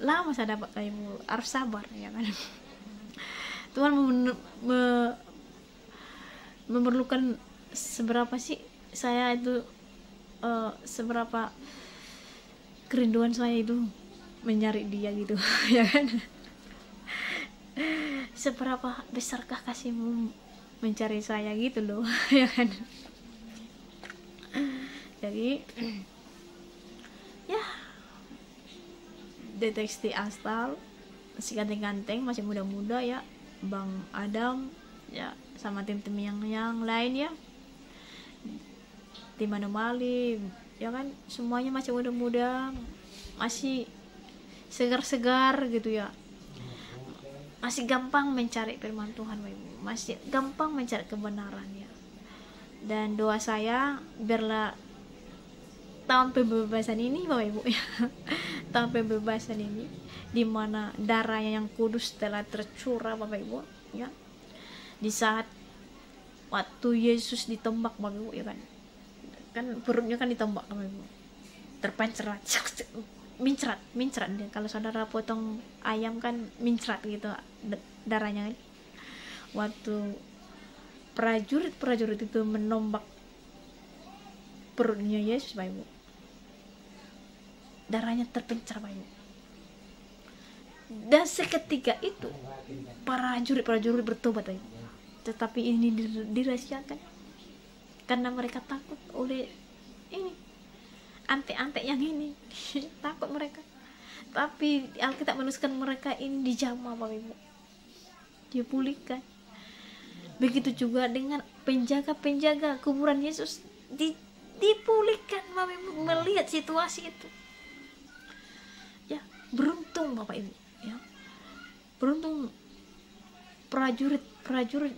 lama saya dapat Bapak Ibu, harus sabar ya kan. Tuhan memerlukan seberapa sih saya itu, seberapa kerinduan saya itu mencari Dia gitu ya kan. Seberapa besarkah kasihmu mencari saya gitu loh ya kan. Jadi ya, deteksi asal si ganteng-ganteng masih muda-muda ya, Bang Adam ya, sama tim-tim yang lain ya, tim anomali ya kan, semuanya masih muda-muda, masih segar-segar gitu ya, masih gampang mencari firman Tuhan Bapak Ibu, masih gampang mencari kebenaran ya. Dan doa saya, biarlah tahun pembebasan ini Bapak Ibu ya, tahun pembebasan ini, di mana darahnya yang kudus telah tercurah Bapak Ibu ya, di saat waktu Yesus ditembak Bapak Ibu ya kan perutnya kan ditembak Bapak Ibu, terpancerat, mincrat dia. Kalau saudara potong ayam kan mincrat gitu darahnya kan. Waktu prajurit itu menombak perutnya Yesus Bapak Ibu, darahnya terpencar Bapak Ibu. Dan seketika itu para prajurit bertobat lagi. Tetapi ini dirahasiakan karena mereka takut oleh ini antek-antek yang ini. Takut mereka. Tapi Alkitab menuliskan mereka ini dijamah, Bapak Ibu, dipulihkan. Begitu juga dengan penjaga-penjaga kuburan Yesus dipulihkan, Bapak Ibu, melihat situasi itu. Ya, beruntung Bapak Ibu, ya. Beruntung prajurit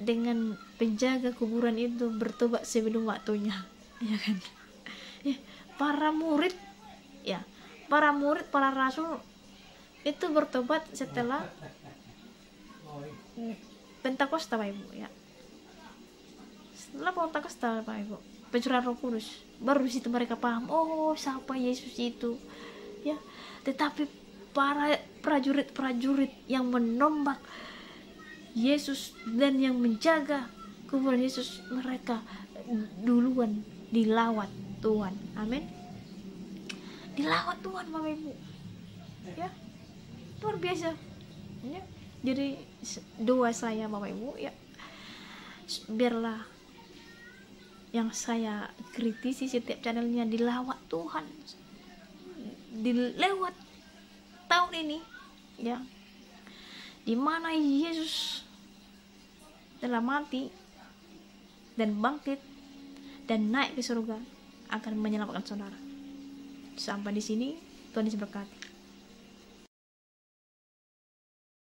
dengan penjaga kuburan itu bertobat sebelum waktunya, ya kan? Ya, para murid, para rasul itu bertobat setelah Pentakosta, Bapak Ibu, ya. Setelah Pentakosta, Bapak Ibu, pencurahan Roh Kudus, baru di situ mereka paham, oh siapa Yesus itu, ya. Tetapi para prajurit yang menombak Yesus dan yang menjaga kuburan Yesus, mereka duluan dilawat Tuhan. Amin. Dilawat Tuhan, Bapak Ibu, ya, luar biasa, ya. Jadi doa saya, Bapak Ibu, ya, biarlah yang saya kritisi setiap channelnya dilawat Tuhan lewat tahun ini, ya, dimana Yesus telah mati dan bangkit dan naik ke surga akan menyelamatkan saudara. Sampai di sini, Tuhan Yesus berkati.